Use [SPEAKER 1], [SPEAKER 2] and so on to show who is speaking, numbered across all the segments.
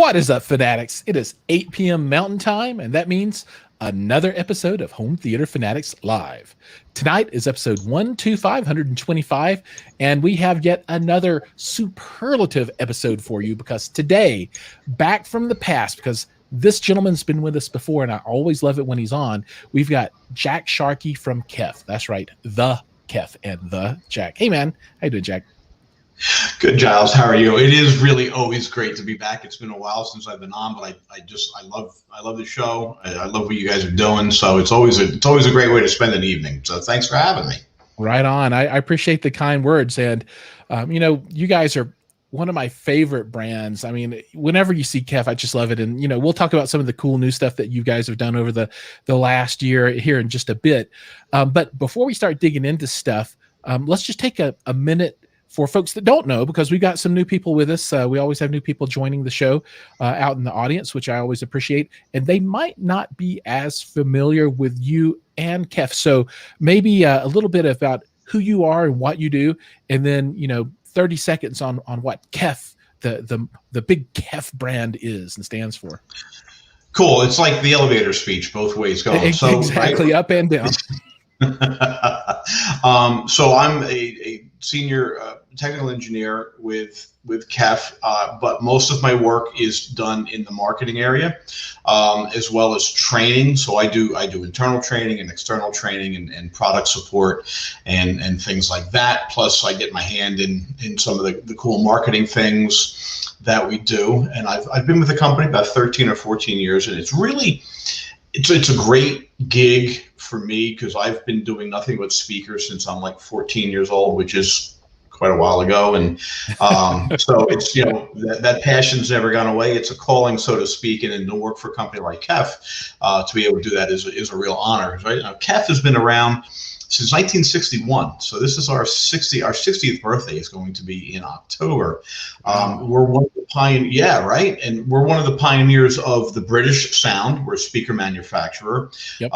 [SPEAKER 1] What is up, fanatics? It is 8 p.m. Mountain Time, and that means another episode of Home Theater Fanatics Live. Tonight is episode 125, and we have yet another superlative episode for you because today, back from the past, because this gentleman's been with us before, and I always love it when he's on, we've got Jack Sharkey from KEF. That's right, the KEF and the Jack. Hey, man. How you doing, Jack?
[SPEAKER 2] Good, Giles. How are you? It is really always great to be back. It's been a while since I've been on, but I love the show. I love what you guys are doing. So it's always a great way to spend an evening. So thanks for having me.
[SPEAKER 1] Right on. I appreciate the kind words, and you guys are one of my favorite brands. I mean, whenever you see KEF, I just love it. And we'll talk about some of the cool new stuff that you guys have done over the last year here in just a bit. But before we start digging into stuff, let's just take a minute for folks that don't know, because we've got some new people with us. We always have new people joining the show out in the audience, which I always appreciate. And they might not be as familiar with you and KEF. So maybe a little bit about who you are and what you do. And then, 30 seconds on what KEF, the big KEF brand is and stands for.
[SPEAKER 2] Cool. It's like the elevator speech, both ways going. So,
[SPEAKER 1] exactly, up and down.
[SPEAKER 2] So I'm a senior technical engineer with KEF, but most of my work is done in the marketing area, as well as training. So I do internal training and external training and product support and things like that. Plus I get my hand in some of the cool marketing things that we do. And I've been with the company about 13 or 14 years, and it's a great gig for me because I've been doing nothing but speakers since I'm like 14 years old, which is quite a while ago. And so it's, that passion's never gone away. It's a calling, so to speak, and to work for a company like KEF, to be able to do that is a real honor. Right? Now, KEF has been around since 1961. So this is our 60th birthday is going to be in October. We're one of the and we're one of the pioneers of the British sound. We're a speaker manufacturer. Yep.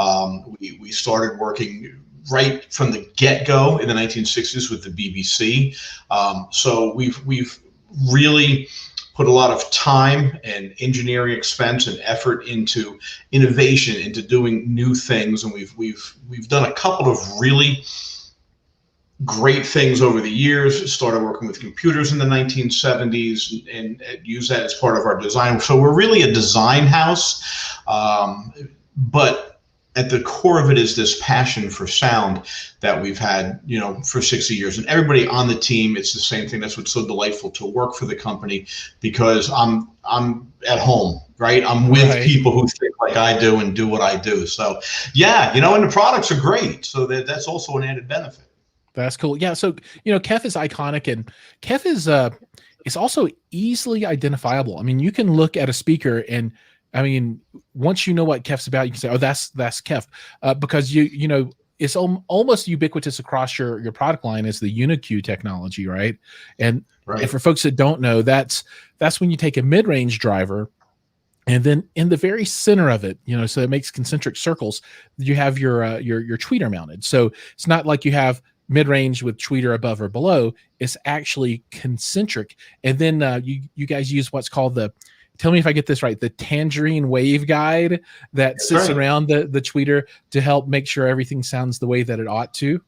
[SPEAKER 2] We started working right from the get-go in the 1960s with the BBC. So we've really put a lot of time and engineering expense and effort into innovation, into doing new things, and we've done a couple of really great things over the years. Started working with computers in the 1970s and used that as part of our design. So we're really a design house, but at the core of it is this passion for sound that we've had, for 60 years. And everybody on the team, it's the same thing. That's what's so delightful to work for the company, because I'm at home, right? I'm with people who think like I do and do what I do. So and the products are great. So that's also an added benefit.
[SPEAKER 1] That's cool. Yeah. So, KEF is iconic, and KEF is also easily identifiable. I mean, you can look at a speaker and, once you know what KEF's about, you can say, "Oh, that's KEF," because it's almost ubiquitous across your product line as the UniQ technology, right? And for folks that don't know, that's when you take a mid-range driver, and then in the very center of it, so it makes concentric circles. You have your tweeter mounted, so it's not like you have mid-range with tweeter above or below. It's actually concentric, and then you guys use what's called tell me if I get this right, the tangerine waveguide that sits around the tweeter to help make sure everything sounds the way that it ought to.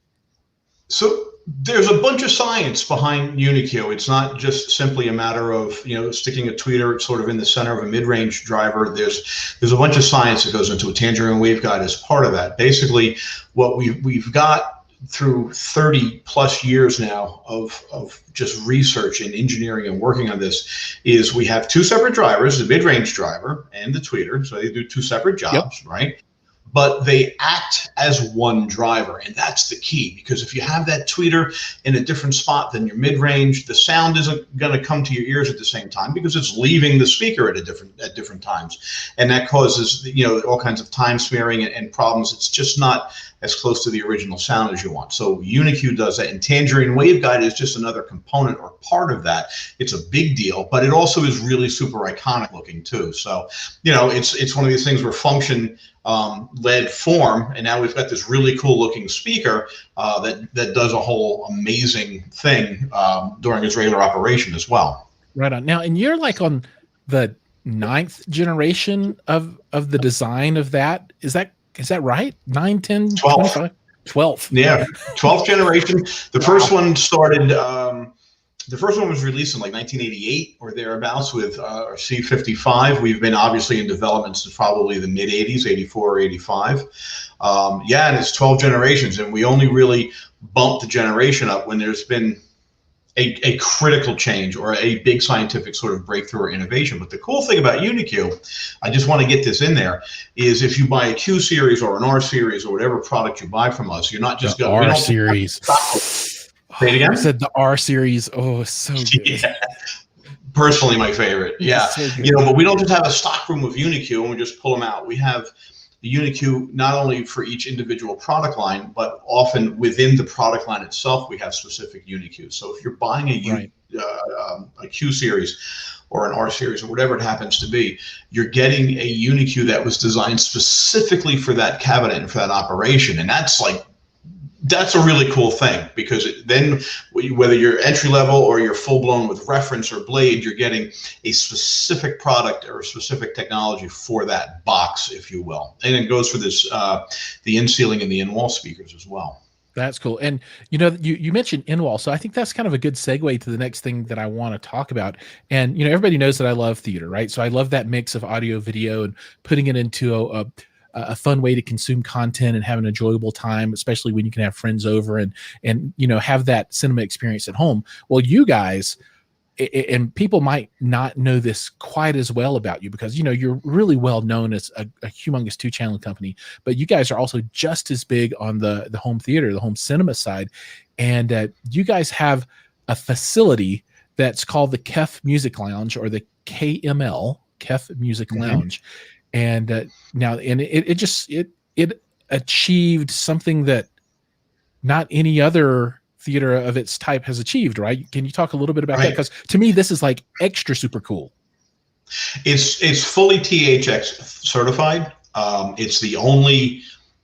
[SPEAKER 1] So
[SPEAKER 2] there's a bunch of science behind UniQ. It's not just simply a matter of, sticking a tweeter sort of in the center of a mid-range driver. There's a bunch of science that goes into a tangerine waveguide as part of that. Basically, what we've got through 30 plus years now of just research and engineering and working on this is we have two separate drivers, the mid-range driver and the tweeter. So they do two separate jobs, right? But they act as one driver, and that's the key, because if you have that tweeter in a different spot than your mid-range, the sound isn't going to come to your ears at the same time because it's leaving the speaker at different times, and that causes all kinds of time smearing and problems. It's just not as close to the original sound as you want. So UniQ does that, and Tangerine Waveguide is just another component or part of that. It's a big deal, but it also is really super iconic looking too. So it's one of these things where function led form, and now we've got this really cool looking speaker that does a whole amazing thing during its regular operation as well.
[SPEAKER 1] Right on. Now, and you're like on the ninth generation of the design of that. Is that right? 9, 10,
[SPEAKER 2] 12.
[SPEAKER 1] 25? 12th.
[SPEAKER 2] Yeah, 12th generation. The
[SPEAKER 1] Wow.
[SPEAKER 2] first one started. The first one was released in like 1988 or thereabouts with our C55. We've been obviously in development since probably the mid 80s, 84 or 85. Yeah, and it's 12 generations, and we only really bumped the generation up when there's been a critical change or a big scientific sort of breakthrough or innovation. But the cool thing about UniQ, I just want to get this in there, is if you buy a Q series or an R series or whatever product you buy from us, you're not just
[SPEAKER 1] the
[SPEAKER 2] going
[SPEAKER 1] R series.
[SPEAKER 2] Say it again?
[SPEAKER 1] I said the R series. Oh, so good.
[SPEAKER 2] Yeah. Personally, my favorite. Yeah.
[SPEAKER 1] So
[SPEAKER 2] But we don't just have a stock room of UniQ and we just pull them out. We have the UniQ not only for each individual product line, but often within the product line itself, we have specific UniQ. So if you're buying a Q series or an R series or whatever it happens to be, you're getting a UniQ that was designed specifically for that cabinet and for that operation. And that's a really cool thing, because then whether you're entry level or you're full blown with reference or blade, you're getting a specific product or a specific technology for that box, if you will. And it goes for this, the in ceiling and the in wall speakers as well.
[SPEAKER 1] That's cool. And you mentioned in wall, so I think that's kind of a good segue to the next thing that I want to talk about. And everybody knows that I love theater, right? So I love that mix of audio, video, and putting it into a fun way to consume content and have an enjoyable time, especially when you can have friends over and have that cinema experience at home. Well, you guys, and people might not know this quite as well about you, because you're really well known as a humongous 2-channel company, but you guys are also just as big on the home theater, the home cinema side. And you guys have a facility that's called the Kef Music Lounge, or the KML, Kef Music Lounge. And now, and it achieved something that not any other theater of its type has achieved, right? Can you talk a little bit about that? Because to me, this is like extra super cool.
[SPEAKER 2] It's fully THX certified. It's the only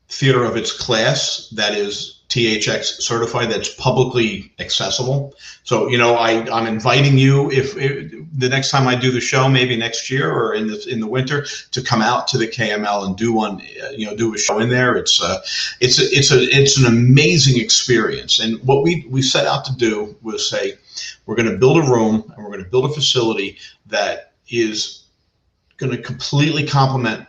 [SPEAKER 2] theater of its class that is THX certified, that's publicly accessible. So I'm inviting you, if the next time I do the show, maybe next year or in the winter, to come out to the KML and do one, do a show in there. It's an amazing experience. And what we set out to do was say, we're going to build a room and we're going to build a facility that is going to completely complement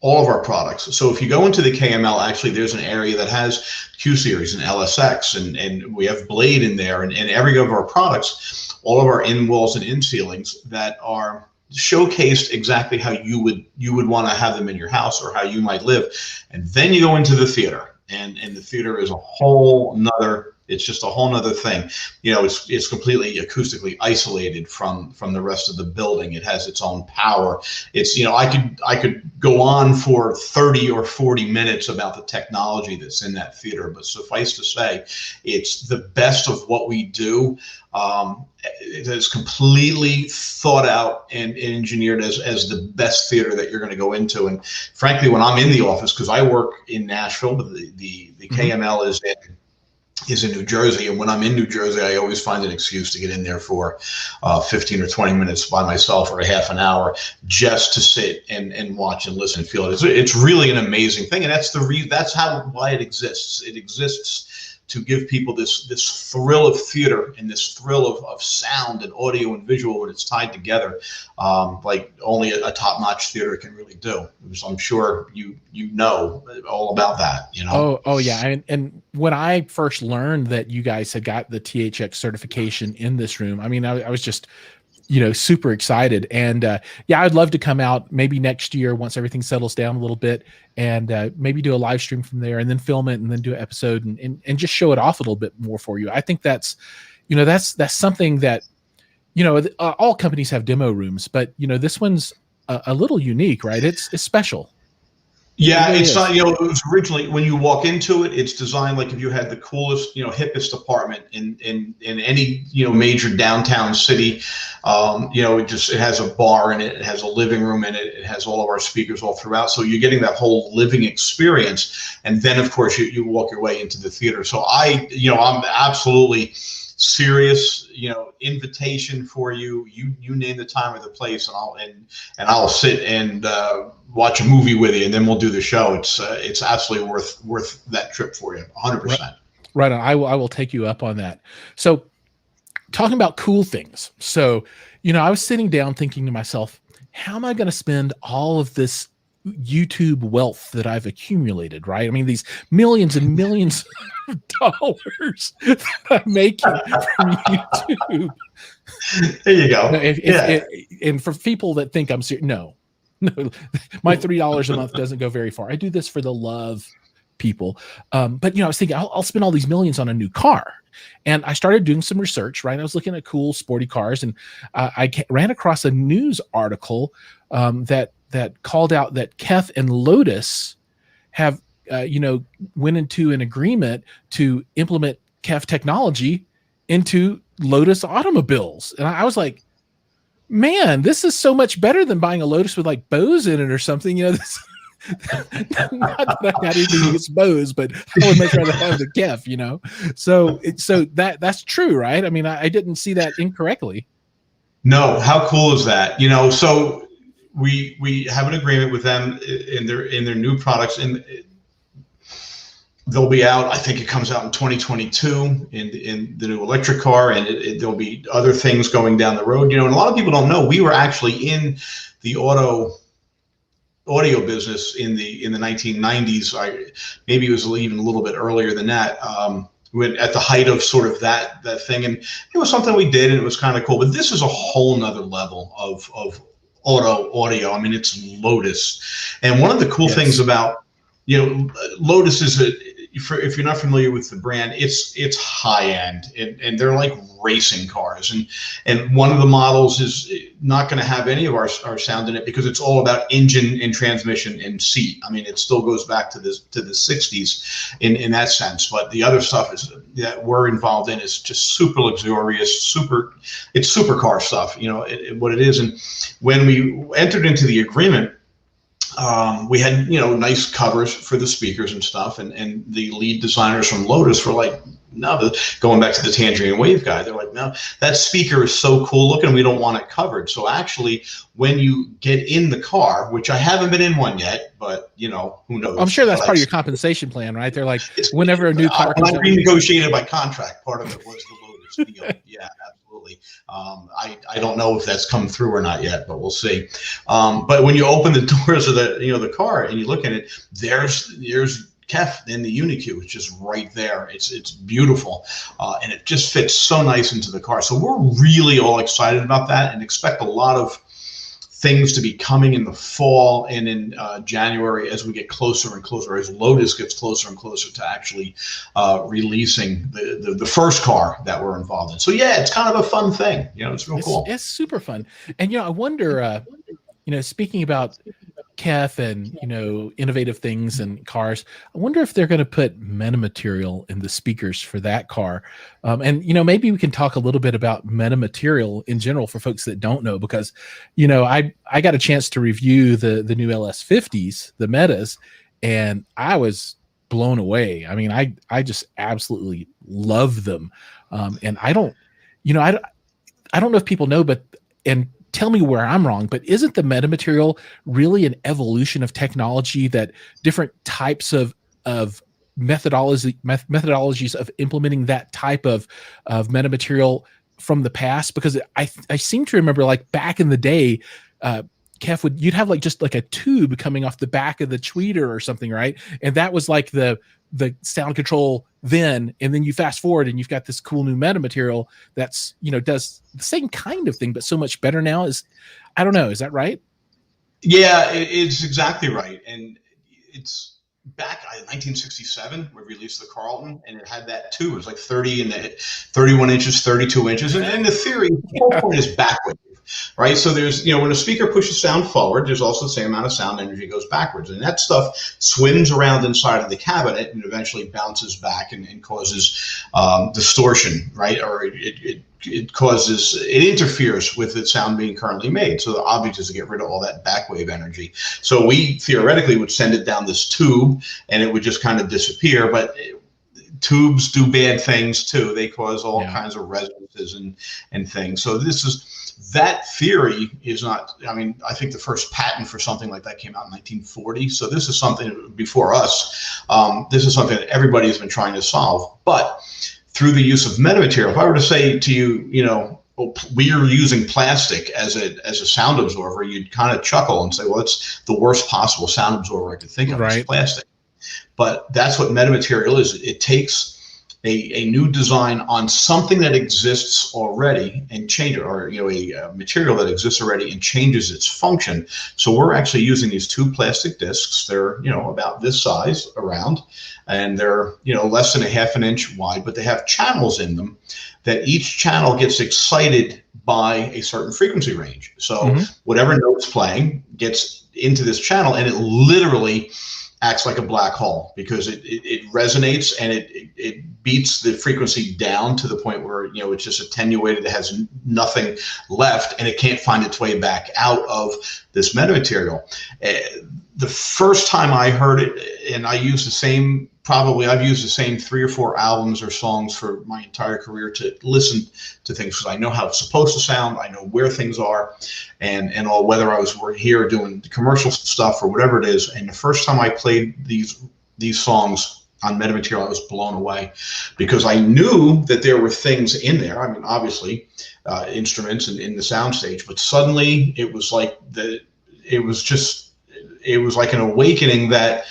[SPEAKER 2] all of our products. So if you go into the KML, actually there's an area that has Q series and LSX, and we have Blade in there, and every one of our products, all of our in walls and in ceilings that are showcased exactly how you would want to have them in your house or how you might live. And then you go into the theater, and the theater is a whole nother. It's just a whole nother thing. It's completely acoustically isolated from the rest of the building. It has its own power. It's, I could go on for 30 or 40 minutes about the technology that's in that theater, but suffice to say, it's the best of what we do. It is completely thought out and engineered as the best theater that you're going to go into. And frankly, when I'm in the office, because I work in Nashville, but the KML is in New Jersey, and when I'm in New Jersey, I always find an excuse to get in there for 15 or 20 minutes by myself, or a half an hour, just to sit and watch and listen and feel it. It's really an amazing thing, and that's why it exists. It exists to give people this thrill of theater and this thrill of sound and audio and visual when it's tied together, like only a top-notch theater can really do. So I'm sure you know all about that.
[SPEAKER 1] Oh yeah, and when I first learned that you guys had got the THX certification in this room, I mean, I was just super excited. And yeah, I'd love to come out maybe next year once everything settles down a little bit, and maybe do a live stream from there, and then film it, and then do an episode and just show it off a little bit more for you. I think that's something that, all companies have demo rooms, but this one's a little unique, right? It's special.
[SPEAKER 2] Yeah, it's not, it was originally, when you walk into it, it's designed like if you had the coolest, hippest apartment in any, major downtown city. It has a bar in it, it has a living room in it, it has all of our speakers all throughout. So you're getting that whole living experience. And then of course you walk your way into the theater. So I'm absolutely serious, invitation for you. You name the time or the place, and I'll sit and watch a movie with you, and then we'll do the show. It's absolutely worth that trip for you, 100%.
[SPEAKER 1] Right on. I will take you up on that. So, talking about cool things. So, I was sitting down thinking to myself, how am I going to spend all of this YouTube wealth that I've accumulated, right? I mean, these millions and millions of dollars that I'm making from YouTube.
[SPEAKER 2] There you go.
[SPEAKER 1] And for people that think I'm serious, no, my $3 a month doesn't go very far. I do this for the love people. But I was thinking I'll spend all these millions on a new car. And I started doing some research, right? I was looking at cool sporty cars, and I ran across a news article that called out that KEF and Lotus have, went into an agreement to implement KEF technology into Lotus automobiles. And I was like, man, this is so much better than buying a Lotus with like Bose in it or something. This, not that I got anything against Bose, but I would much rather have the KEF, So that's true, right? I mean, I didn't see that incorrectly.
[SPEAKER 2] No, how cool is that? So we have an agreement with them in their new products, and they'll be out. I think it comes out in 2022 in the new electric car, and there'll be other things going down the road. And a lot of people don't know we were actually in the audio business in the 1990s. Maybe it was even a little bit earlier than that. At the height of sort of that thing, and it was something we did, and it was kind of cool. But this is a whole nother level of audio. I mean, it's Lotus, and one of the cool things about Lotus is that if you're not familiar with the brand, it's high end, and they're like racing cars, and one of the models is not going to have any of our sound in it because it's all about engine and transmission and seat. I mean, it still goes back to the 60s in that sense, but the other stuff that we're involved in is just super luxurious, it's supercar stuff, what it is. And when we entered into the agreement, we had nice covers for the speakers and stuff, and the lead designers from Lotus were like, no, going back to the Tangerine Wave guy, they're like, no, that speaker is so cool looking, we don't want it covered. So actually, when you get in the car, which I haven't been in one yet, but who knows?
[SPEAKER 1] I'm sure that's part of your compensation plan, right? They're like, whenever a new car comes out,
[SPEAKER 2] renegotiated by contract. Part of it was the Lotus deal. Yeah, absolutely. I don't know if that's come through or not yet, but we'll see. But when you open the doors of the car and you look at it, there's KEF in the UniQ. It's just right there. It's beautiful, and it just fits so nice into the car. So we're really all excited about that, and expect a lot of things to be coming in the fall and in January as we get closer and closer, as Lotus gets closer and closer to actually releasing the first car that we're involved in. So yeah, it's kind of a fun thing. It's real cool.
[SPEAKER 1] It's super fun. And I wonder, speaking about KEF and innovative things in cars, I wonder if they're going to put metamaterial in the speakers for that car. And maybe we can talk a little bit about metamaterial in general for folks that don't know, because I got a chance to review the new LS50s, the Metas, and I was blown away. I mean, I just absolutely love them. And I don't know if people know, and tell me where I'm wrong, but isn't the metamaterial really an evolution of technology, that different types of methodologies of implementing that type of metamaterial from the past? Because I seem to remember, like, back in the day, KEF you'd have just like a tube coming off the back of the tweeter or something, right? And that was like the sound control then, and then you fast forward and you've got this cool new metamaterial that's does the same kind of thing but so much better now. I don't know, is that right?
[SPEAKER 2] Yeah, it's exactly right. And it's back in 1967 we released the Carlton, and it had that too. It was like 31 inches, 32 inches, and the theory, the whole point is backward. Right, so there's when a speaker pushes sound forward, there's also the same amount of sound energy goes backwards, and that stuff swims around inside of the cabinet and eventually bounces back and causes distortion, right? Or it interferes with the sound being currently made. So the object is to get rid of all that backwave energy. So we theoretically would send it down this tube, and it would just kind of disappear, but tubes do bad things too. They cause all kinds of resonances and things. So that theory is not, I mean, I think the first patent for something like that came out in 1940. So this is something before us. This is something that everybody has been trying to solve. But through the use of metamaterial, if I were to say to you, you know, we are using plastic as a sound absorber, you'd kind of chuckle and say, well, it's the worst possible sound absorber I could think of, is plastic. But that's what metamaterial is. It takes a new design on something that exists already and change it, or you know, a material that exists already and changes its function. So we're actually using these two plastic discs. They're, you know, about this size around, and they're, you know, less than a ½ an inch wide, but they have channels in them that each channel gets excited by a certain frequency range. So whatever note's playing gets into this channel, and it literally acts like a black hole, because it resonates and it beats the frequency down to the point where, you know, it's just attenuated, it has nothing left, and it can't find its way back out of this metamaterial. The first time I heard it, and I used the same, I've used the same 3 or 4 albums or songs for my entire career to listen to things, because I know how it's supposed to sound, I know where things are, and all, whether I was here doing commercial stuff or whatever it is. And the first time I played these songs on metamaterial, I was blown away, because I knew that there were things in there. I mean, obviously, instruments in the soundstage, but suddenly it was like it was like an awakening that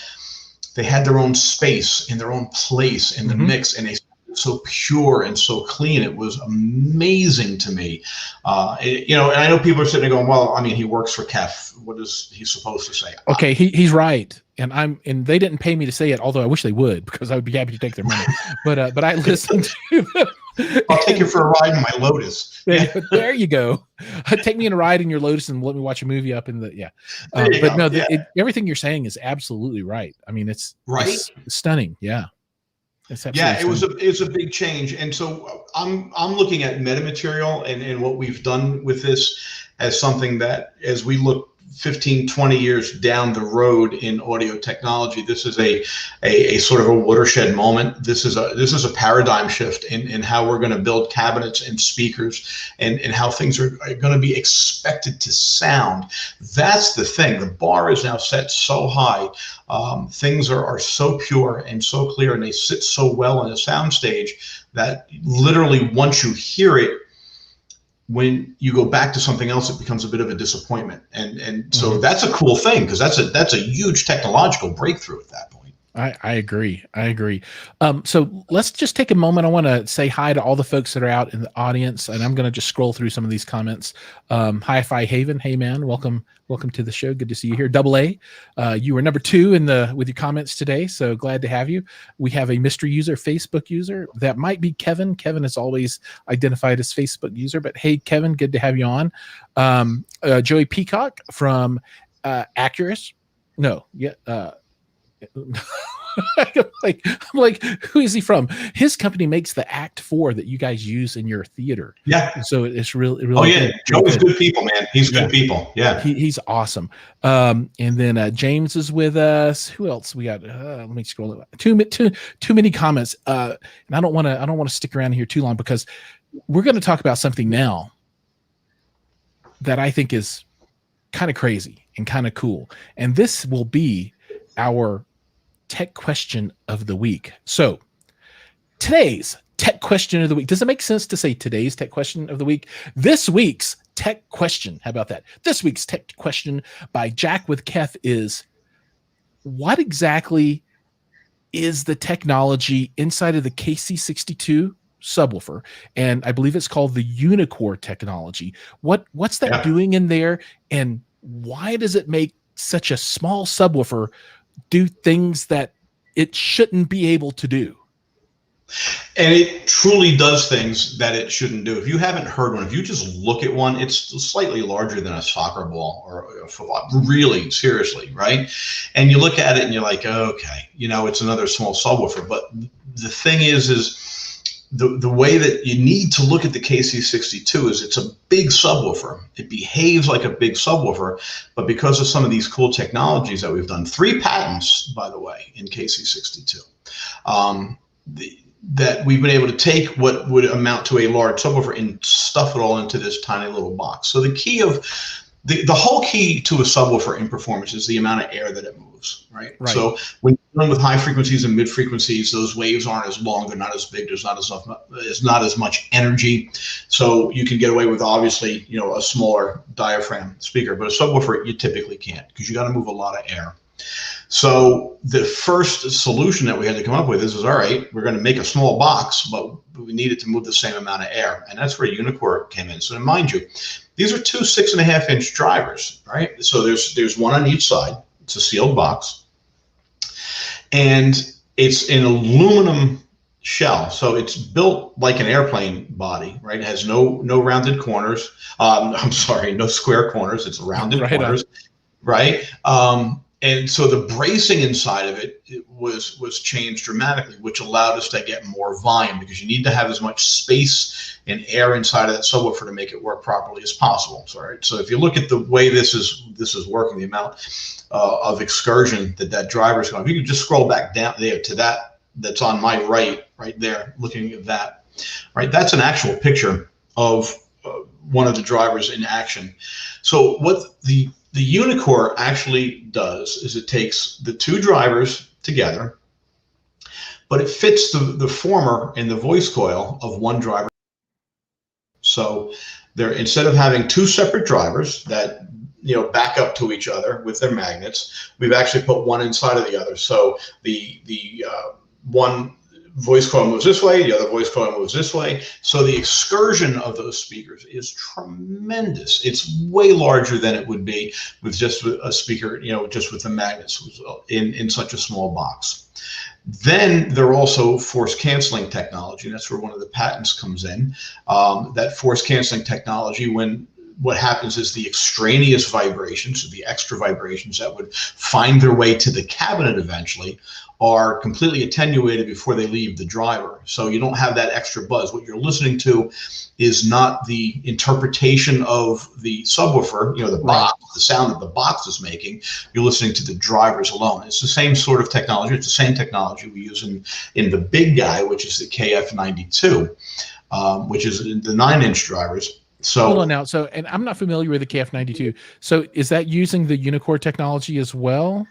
[SPEAKER 2] they had their own space and their own place in the mix, and they sounded so pure and so clean. It was amazing to me. You know, and I know people are sitting there going, well, I mean, he works for Kef. What is he supposed to say?
[SPEAKER 1] Okay, he's right. And they didn't pay me to say it, although I wish they would, because I would be happy to take their money. But I listened to them.
[SPEAKER 2] I'll take you for a ride in my Lotus.
[SPEAKER 1] There you go. Take me in a ride in your Lotus and let me watch a movie up in the but no, everything you're saying is absolutely right. I mean, it's stunning. Yeah. It's a big change. And so I'm looking at metamaterial and what we've done with this as something that, as we look 15, 20 years down the road in audio technology, this is a sort of a watershed moment. This is a paradigm shift in how we're going to build cabinets and speakers, and how things are going to be expected to sound. That's the thing. The bar is now set so high. Things are so pure and so clear, and they sit so well on a soundstage that literally once you hear it, when you go back to something else, it becomes a bit of a disappointment. And so that's a cool thing, because that's a huge technological breakthrough at that point. I agree. So let's just take a moment. I want to say hi to all the folks that are out in the audience, and I'm going to just scroll through some of these comments. Hi-Fi Haven. Hey man, welcome to the show. Good to see you here. Double A, you were number 2 with your comments today, so glad to have you. We have a mystery user, Facebook user. That might be Kevin. Kevin is always identified as Facebook user, but hey, Kevin, good to have you on. Joey Peacock from Accurus. No, yeah. I'm like, who is he from? His company makes the Act 4 that you guys use in your theater. Yeah. So it's really
[SPEAKER 2] oh yeah, Joey's good people, man. He's good people. Yeah.
[SPEAKER 1] He's awesome. And then James is with us. Who else we got? Let me scroll. Too many comments. And I don't want to stick around here too long, because we're going to talk about something now that I think is kind of crazy and kind of cool. And this will be our tech question of the week. So today's tech question of the week. Does it make sense to say today's tech question of the week? This week's tech question. How about that? This week's tech question by Jack with Kef is, what exactly is the technology inside of the KC62 subwoofer? And I believe it's called the Unicore technology. What's that doing in there? And why does it make such a small subwoofer do things that it shouldn't be able to do?
[SPEAKER 2] And it truly does things that it shouldn't do. If you haven't heard one, if you just look at one, it's slightly larger than a soccer ball or a football, really, seriously, right? And you look at it and you're like, okay, you know, it's another small subwoofer. But the thing is the way that you need to look at the KC62 is it's a big subwoofer. It behaves like a big subwoofer, but because of some of these cool technologies that we've done, 3 patents, by the way, in KC62. that we've been able to take what would amount to a large subwoofer and stuff it all into this tiny little box. So the key of the whole key to a subwoofer in performance is the amount of air that it moves, right? So when you're dealing with high frequencies and mid frequencies, those waves aren't as long, they're not as big, there's not as much energy. So you can get away with, obviously, you know, a smaller diaphragm speaker, but a subwoofer you typically can't, because you got to move a lot of air. So the first solution that we had to come up with is all right, we're going to make a small box, but we needed to move the same amount of air. And that's where Unicore came in. So mind you, these are two 6.5-inch drivers, right? So there's one on each side. It's a sealed box. And it's an aluminum shell. So it's built like an airplane body, right? It has no rounded corners. I'm sorry, no square corners. It's rounded corners, right? And so the bracing inside of it was changed dramatically, which allowed us to get more volume, because you need to have as much space and air inside of that subwoofer to make it work properly as possible. So if you look at the way this is working, the amount of excursion that driver is going, if you can just scroll back down there to that's on my right there, looking at that, right? That's an actual picture of one of the drivers in action. So what the Unicore actually does is it takes the two drivers together, but it fits the former in the voice coil of one driver. So they're, instead of having two separate drivers that, you know, back up to each other with their magnets, we've actually put one inside of the other. So the one voice coil moves this way, the other voice coil moves this way. So the excursion of those speakers is tremendous. It's way larger than it would be with just a speaker, you know, just with the magnets in such a small box. Then they're also force canceling technology. That's where one of the patents comes in. That force canceling technology, when what happens is the extraneous vibrations, so the extra vibrations that would find their way to the cabinet eventually, are completely attenuated before they leave the driver. So you don't have that extra buzz. What you're listening to is not the interpretation of the subwoofer, you know, the box, the sound that the box is making. You're listening to the drivers alone. It's the same sort of technology. It's the same technology we use in the big guy, which is the KF92, which is the 9-inch drivers. So
[SPEAKER 1] hold on now. So, and I'm not familiar with the KF92. So is that using the Unicore technology as well?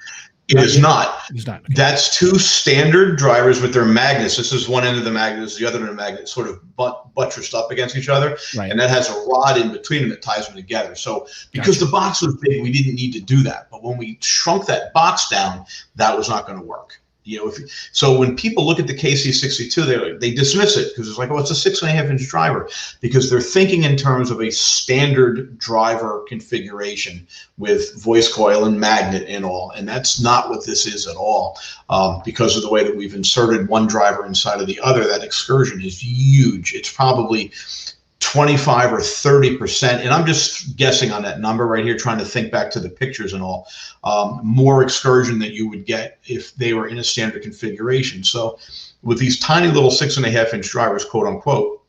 [SPEAKER 2] It is not.
[SPEAKER 1] It's not. Okay.
[SPEAKER 2] That's two standard drivers with their magnets. This is one end of the magnet, this is the other end of the magnet, sort of buttressed up against each other. Right. And that has a rod in between them that ties them together. So because the box was big, we didn't need to do that. But when we shrunk that box down, that was not going to work. You know, so when people look at the KC62, they dismiss it because it's like, oh, it's a 6.5-inch driver, because they're thinking in terms of a standard driver configuration with voice coil and magnet and all, and that's not what this is at all. Because of the way that we've inserted one driver inside of the other, that excursion is huge. It's probably 25 or 30%, and I'm just guessing on that number right here, trying to think back to the pictures and all, more excursion that you would get if they were in a standard configuration. So with these tiny little 6.5-inch drivers, quote unquote,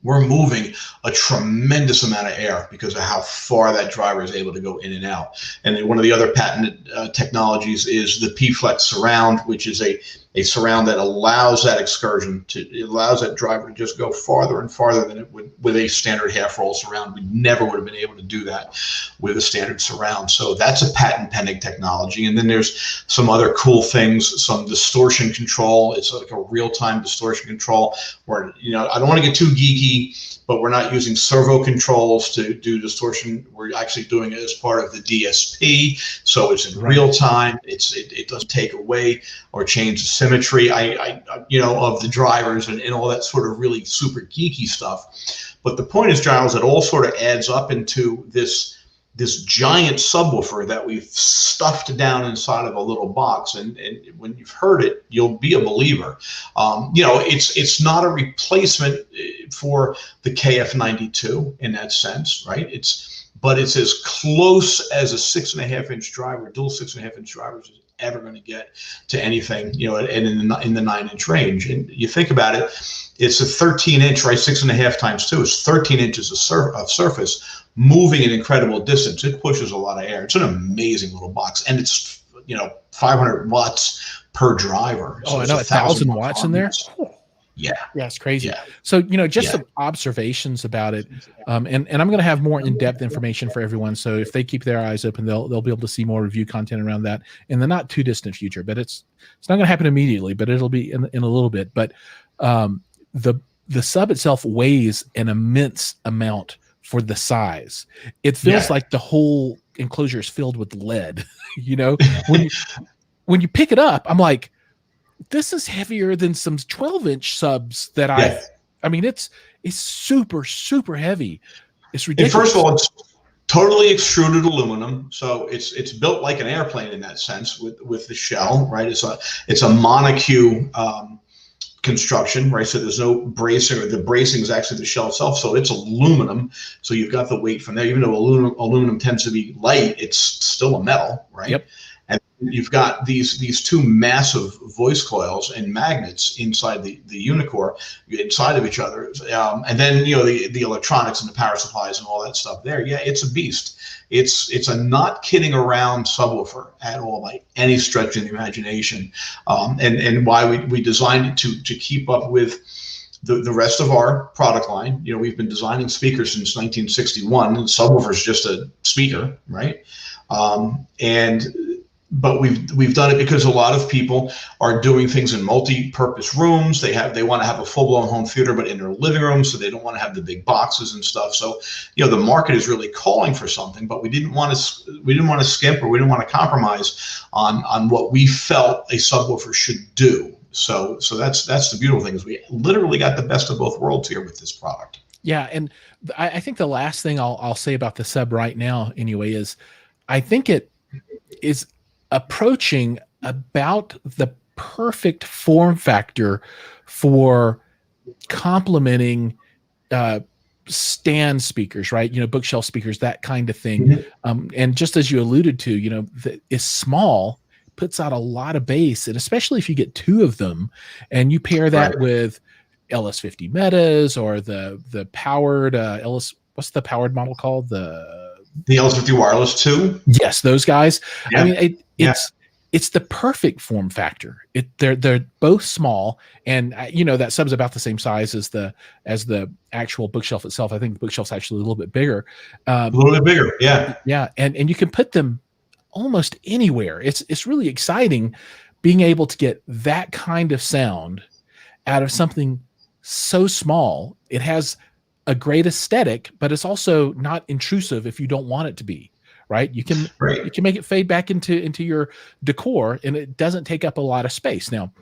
[SPEAKER 2] we're moving a tremendous amount of air because of how far that driver is able to go in and out. And then one of the other patented technologies is the P-Flex surround, which is a surround that allows that excursion it allows that driver to just go farther and farther than it would with a standard half-roll surround. We never would have been able to do that with a standard surround. So that's a patent pending technology. And then there's some other cool things, some distortion control. It's like a real-time distortion control where, you know, I don't want to get too geeky, but we're not using servo controls to do distortion. We're actually doing it as part of the DSP. So it's in real time. It doesn't take away or change the symmetry, you know, of the drivers and all that sort of really super geeky stuff. But the point is, Giles, it all sort of adds up into this giant subwoofer that we've stuffed down inside of a little box. And when you've heard it, you'll be a believer. You know, it's not a replacement for the KF92 in that sense, right? But it's as close as a 6.5-inch driver, dual 6.5-inch drivers is ever going to get to anything, you know, and in the 9-inch range. And you think about it, it's a 13-inch, right? 6.5 times 2 is 13 inches of surface moving an incredible distance. It pushes a lot of air. It's an amazing little box, and it's 500 watts per driver.
[SPEAKER 1] Oh,
[SPEAKER 2] So
[SPEAKER 1] I
[SPEAKER 2] it's
[SPEAKER 1] know, 1,000 watts in there.
[SPEAKER 2] Yeah.
[SPEAKER 1] Yeah, it's crazy.
[SPEAKER 2] Yeah.
[SPEAKER 1] So, just some observations about it. And I'm going to have more in-depth information for everyone. So if they keep their eyes open, they'll be able to see more review content around that in the not too distant future. But it's not going to happen immediately, but it'll be in a little bit. But the sub itself weighs an immense amount for the size. It feels like the whole enclosure is filled with lead. When you pick it up, I'm like, this is heavier than some 12-inch subs that I mean, it's super, super heavy. It's ridiculous.
[SPEAKER 2] And first of all, it's totally extruded aluminum. So it's built like an airplane in that sense with the shell, right? It's a monocue construction, right? So there's no bracing, or the bracing is actually the shell itself. So it's aluminum. So you've got the weight from there. Even though aluminum tends to be light, it's still a metal, right? Yep. And you've got these two massive voice coils and magnets inside the unicore, inside of each other, and then the electronics and the power supplies and all that stuff there. Yeah, it's a beast. It's a not kidding around subwoofer at all by any stretch of the imagination, and why we designed it to keep up with the rest of our product line. We've been designing speakers since 1961, and subwoofer is just a speaker, right? But we've done it because a lot of people are doing things in multi-purpose rooms. They want to have a full-blown home theater, but in their living room, so they don't want to have the big boxes and stuff. So the market is really calling for something, but we didn't want to skimp, or we didn't want to compromise on what we felt a subwoofer should do. So that's the beautiful thing, is we literally got the best of both worlds here with this product.
[SPEAKER 1] Yeah, and I think the last thing I'll say about the sub right now, anyway, is I think it is approaching about the perfect form factor for complementing stand speakers, right? Bookshelf speakers, that kind of thing. And just as you alluded to, is small, puts out a lot of bass, and especially if you get two of them and you pair that with LS50 Metas or the powered what's the powered model called? The
[SPEAKER 2] LS50 Wireless 2?
[SPEAKER 1] Yes, those guys. Yeah. I mean, it's the perfect form factor. They're both small, and that sub's about the same size as the actual bookshelf itself. I think the bookshelf's actually a little bit bigger.
[SPEAKER 2] A little bit bigger, yeah.
[SPEAKER 1] Yeah, and you can put them almost anywhere. It's really exciting being able to get that kind of sound out of something so small. It has a great aesthetic, but it's also not intrusive if you don't want it to be, right? You can make it fade back into your decor, and it doesn't take up a lot of space. Now,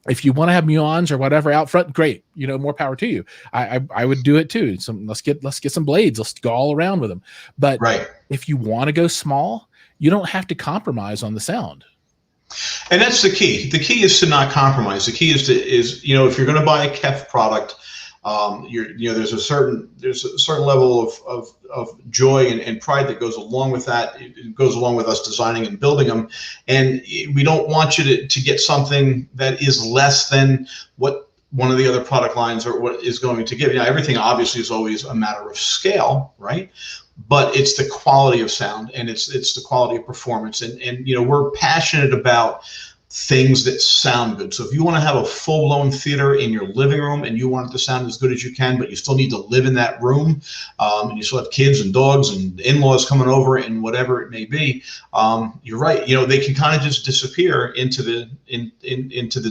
[SPEAKER 1] if you want to have muons or whatever out front, great, more power to you. I would do it too. Let's get some blades. Let's go all around with them. But if you want to go small, you don't have to compromise on the sound.
[SPEAKER 2] And that's the key. The key is to not compromise. The key is if you're going to buy a KEF product, there's a certain level of joy and pride that goes along with that. It goes along with us designing and building them, and we don't want you to get something that is less than what one of the other product lines or what is going to give. Everything obviously is always a matter of scale, right? But it's the quality of sound, and it's the quality of performance, and we're passionate about things that sound good. So if you want to have a full-blown theater in your living room and you want it to sound as good as you can, but you still need to live in that room, and you still have kids and dogs and in-laws coming over and whatever it may be, you're right. They can kind of just disappear into the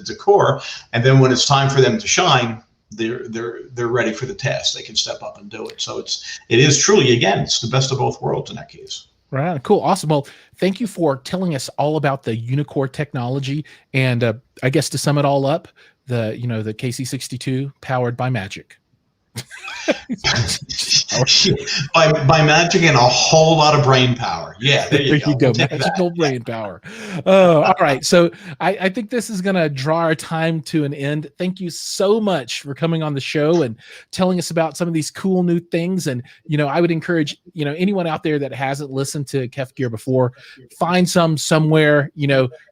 [SPEAKER 2] decor, and then when it's time for them to shine, they're ready for the task. They can step up and do it. So it is truly, again, it's the best of both worlds in that case.
[SPEAKER 1] Right. Cool. Awesome. Well, thank you for telling us all about the Unicore technology. And I guess to sum it all up, the KC62 powered by magic.
[SPEAKER 2] by magic and a whole lot of brain power. Yeah, there you go.
[SPEAKER 1] Magical brain power. Oh, all right. So I think this is going to draw our time to an end. Thank you so much for coming on the show and telling us about some of these cool new things. And I would encourage anyone out there that hasn't listened to KEF Gear before, find some somewhere.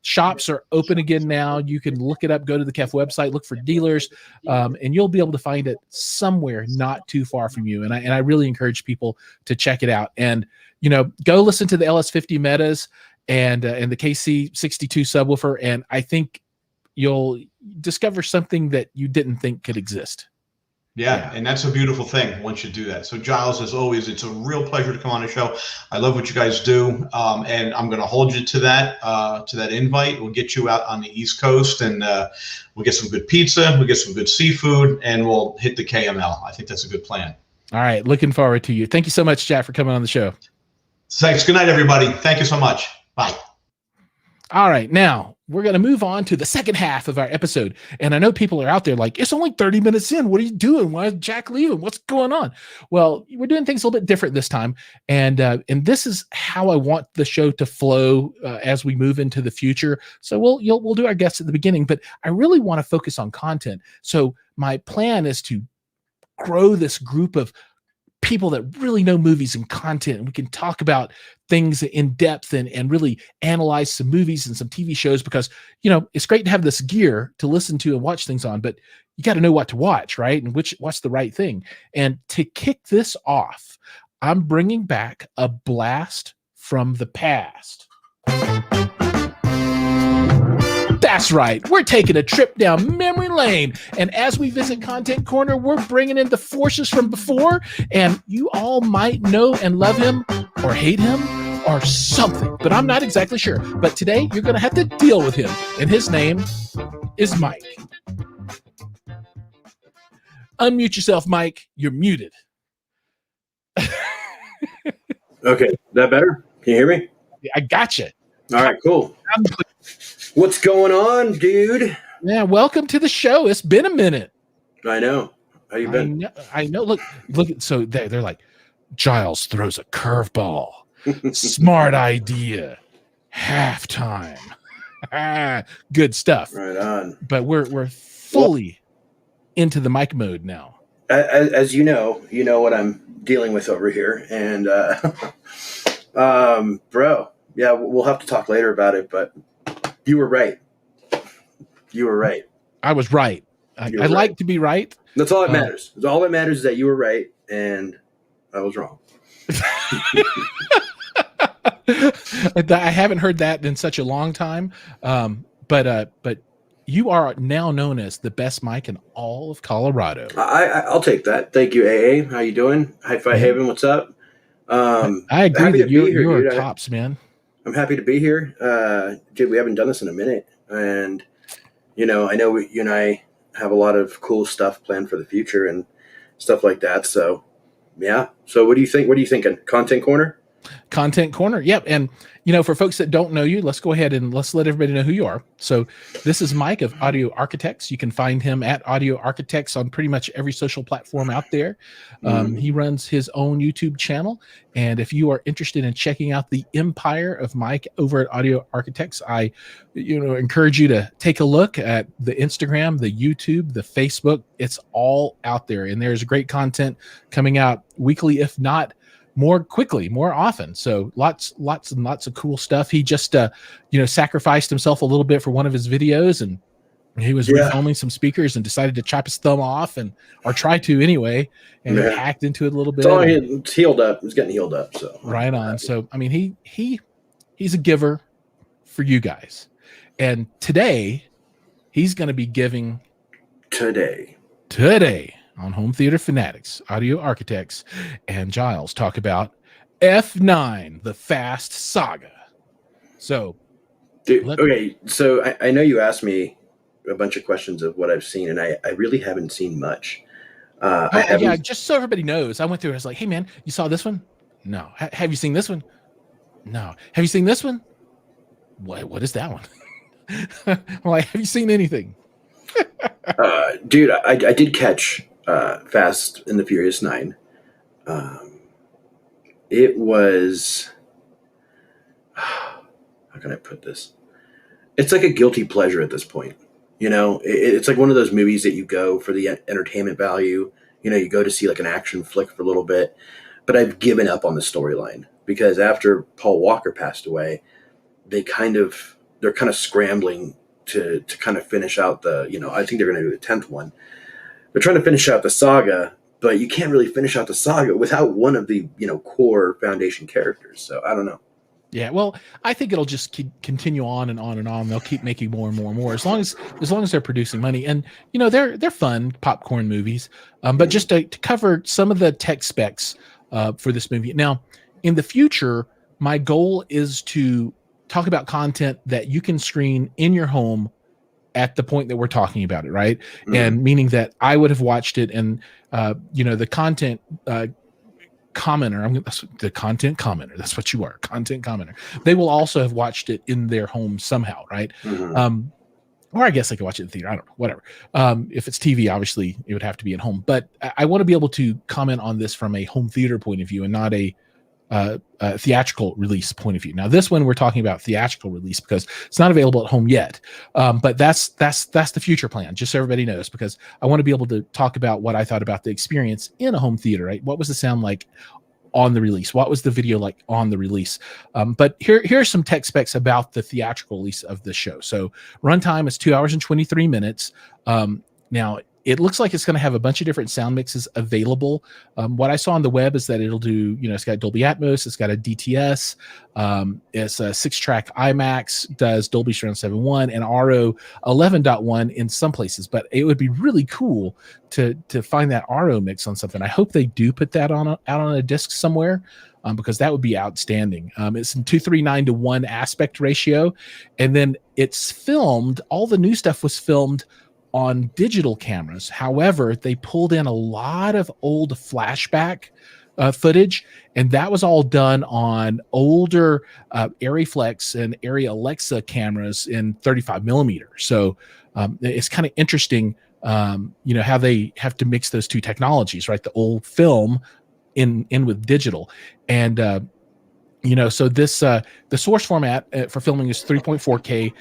[SPEAKER 1] Shops are open again now. You can look it up. Go to the KEF website, look for dealers, and you'll be able to find it somewhere not too far from you. And I really encourage people to check it out, and go listen to the LS50 Metas and the KC62 subwoofer, and I think you'll discover something that you didn't think could exist.
[SPEAKER 2] Yeah, and that's a beautiful thing once you do that. So Giles, as always, it's a real pleasure to come on the show. I love what you guys do, and I'm going to hold you to that invite. We'll get you out on the East Coast, and we'll get some good pizza, we'll get some good seafood, and we'll hit the KML. I think that's a good plan.
[SPEAKER 1] All right, looking forward to you. Thank you so much, Jack, for coming on the show.
[SPEAKER 2] Thanks. Good night, everybody. Thank you so much. Bye.
[SPEAKER 1] All right, now we're going to move on to the second half of our episode. And I know people are out there like, it's only 30 minutes in. What are you doing? Why is Jack leaving? What's going on? Well, we're doing things a little bit different this time. And this is how I want the show to flow as we move into the future. So we'll do our guests at the beginning, but I really want to focus on content. So my plan is to grow this group of people that really know movies and content, and we can talk about things in depth and really analyze some movies and some TV shows, because it's great to have this gear to listen to and watch things on, but you got to know what to watch, right? And what's the right thing. And to kick this off, I'm bringing back a blast from the past. That's right. We're taking a trip down memory lane. And as we visit Content Corner, we're bringing in the forces from before. And you all might know and love him or hate him or something, but I'm not exactly sure. But today you're going to have to deal with him. And his name is Mike. Unmute yourself, Mike. You're muted.
[SPEAKER 3] Okay. That better? Can you hear me?
[SPEAKER 1] I gotcha.
[SPEAKER 3] All right, cool. What's going on, dude?
[SPEAKER 1] Yeah, welcome to the show. It's been a minute.
[SPEAKER 3] I know. How you been?
[SPEAKER 1] I know. Look. So they're like, Giles throws a curveball. Smart idea. Halftime. Good stuff.
[SPEAKER 3] Right on.
[SPEAKER 1] But we're fully into the mic mode now.
[SPEAKER 3] As you know what I'm dealing with over here, and bro, yeah, we'll have to talk later about it. But you were right. You were right.
[SPEAKER 1] I was right. I like to be right.
[SPEAKER 3] That's all that matters. All that matters is that you were right and I was wrong.
[SPEAKER 1] I haven't heard that in such a long time. But you are now known as the best mic in all of Colorado.
[SPEAKER 3] I'll take that. Thank you, AA. How you doing? Hi-Fi Haven, what's up?
[SPEAKER 1] I agree that you're tops, man.
[SPEAKER 3] I'm happy to be here. Dude, we haven't done this in a minute. And, I know you and I have a lot of cool stuff planned for the future and stuff like that. So, yeah. So what do you think? What are you thinking? Content Corner?
[SPEAKER 1] Content Corner. Yep. And, for folks that don't know you, let's go ahead and let's let everybody know who you are. So this is Mike of Audio Arkitekts. You can find him at Audio Arkitekts on pretty much every social platform out there. He runs his own YouTube channel. And if you are interested in checking out the empire of Mike over at Audio Arkitekts, I, encourage you to take a look at the Instagram, the YouTube, the Facebook. It's all out there. And there's great content coming out weekly, if not more quickly, more often. So lots and lots of cool stuff. He just, sacrificed himself a little bit for one of his videos, and he was refilming some speakers and decided to chop his thumb off or try to anyway, and hacked into it a little bit.
[SPEAKER 3] It's healed up. It's getting healed up. So
[SPEAKER 1] right on. So, I mean, he's a giver for you guys. And today he's going to be giving today on Home Theater Fanatics, Audio Arkitekts, and Giles talk about F9, the Fast Saga. So,
[SPEAKER 3] okay. So I know you asked me a bunch of questions of what I've seen, and I really haven't seen much.
[SPEAKER 1] Yeah, just so everybody knows, I went through. I was like, "Hey, man, you saw this one? No. Have you seen this one? No. Have you seen this one? What is that one? I'm like, have you seen anything?"
[SPEAKER 3] Dude, I did catch Fast and the Furious 9. It was, how can I put this? It's like a guilty pleasure at this point. It's like one of those movies that you go for the entertainment value. You go to see like an action flick for a little bit, but I've given up on the storyline because after Paul Walker passed away, they're kind of scrambling to kind of finish out the, I think they're going to do the 10th one. They're trying to finish out the saga, but you can't really finish out the saga without one of the, core foundation characters. So I don't know.
[SPEAKER 1] Yeah, well, I think it'll just keep continue on and on and on. They'll keep making more and more and more as long as they're producing money. And they're fun popcorn movies. But just to cover some of the tech specs for this movie. Now, in the future, my goal is to talk about content that you can screen in your home at the point that we're talking about it, right? And meaning that I would have watched it, and the content commenter, the content commenter, that's what you are, content commenter. They will also have watched it in their home somehow, right? Or I guess I could watch it in theater. I don't know, whatever. If it's TV, obviously it would have to be at home. But I want to be able to comment on this from a home theater point of view and not a theatrical release point of view. Now, this one we're talking about theatrical release because it's not available at home yet. But that's the future plan, just so everybody knows, because I want to be able to talk about what I thought about the experience in a home theater, right? What was the sound like on the release? What was the video like on the release? But here's some tech specs about the theatrical release of the show. So runtime is 2 hours and 23 minutes. Now, it looks like it's going to have a bunch of different sound mixes available. What I saw on the web is that it'll do, it's got Dolby Atmos, it's got a DTS, it's a 6-track IMAX, does Dolby Surround 7.1 and RO 11.1 in some places. But it would be really cool to find that RO mix on something. I hope they do put that out on a disc somewhere. Because that would be outstanding. It's in 2:3:9:1 aspect ratio, and then it's filmed. All the new stuff was filmed on digital cameras. However, they pulled in a lot of old flashback footage, and that was all done on older Arriflex and Arri Alexa cameras in 35 millimeter. So it's kind of interesting, how they have to mix those two technologies, right? The old film in with digital. And so this the source format for filming is 3.4K.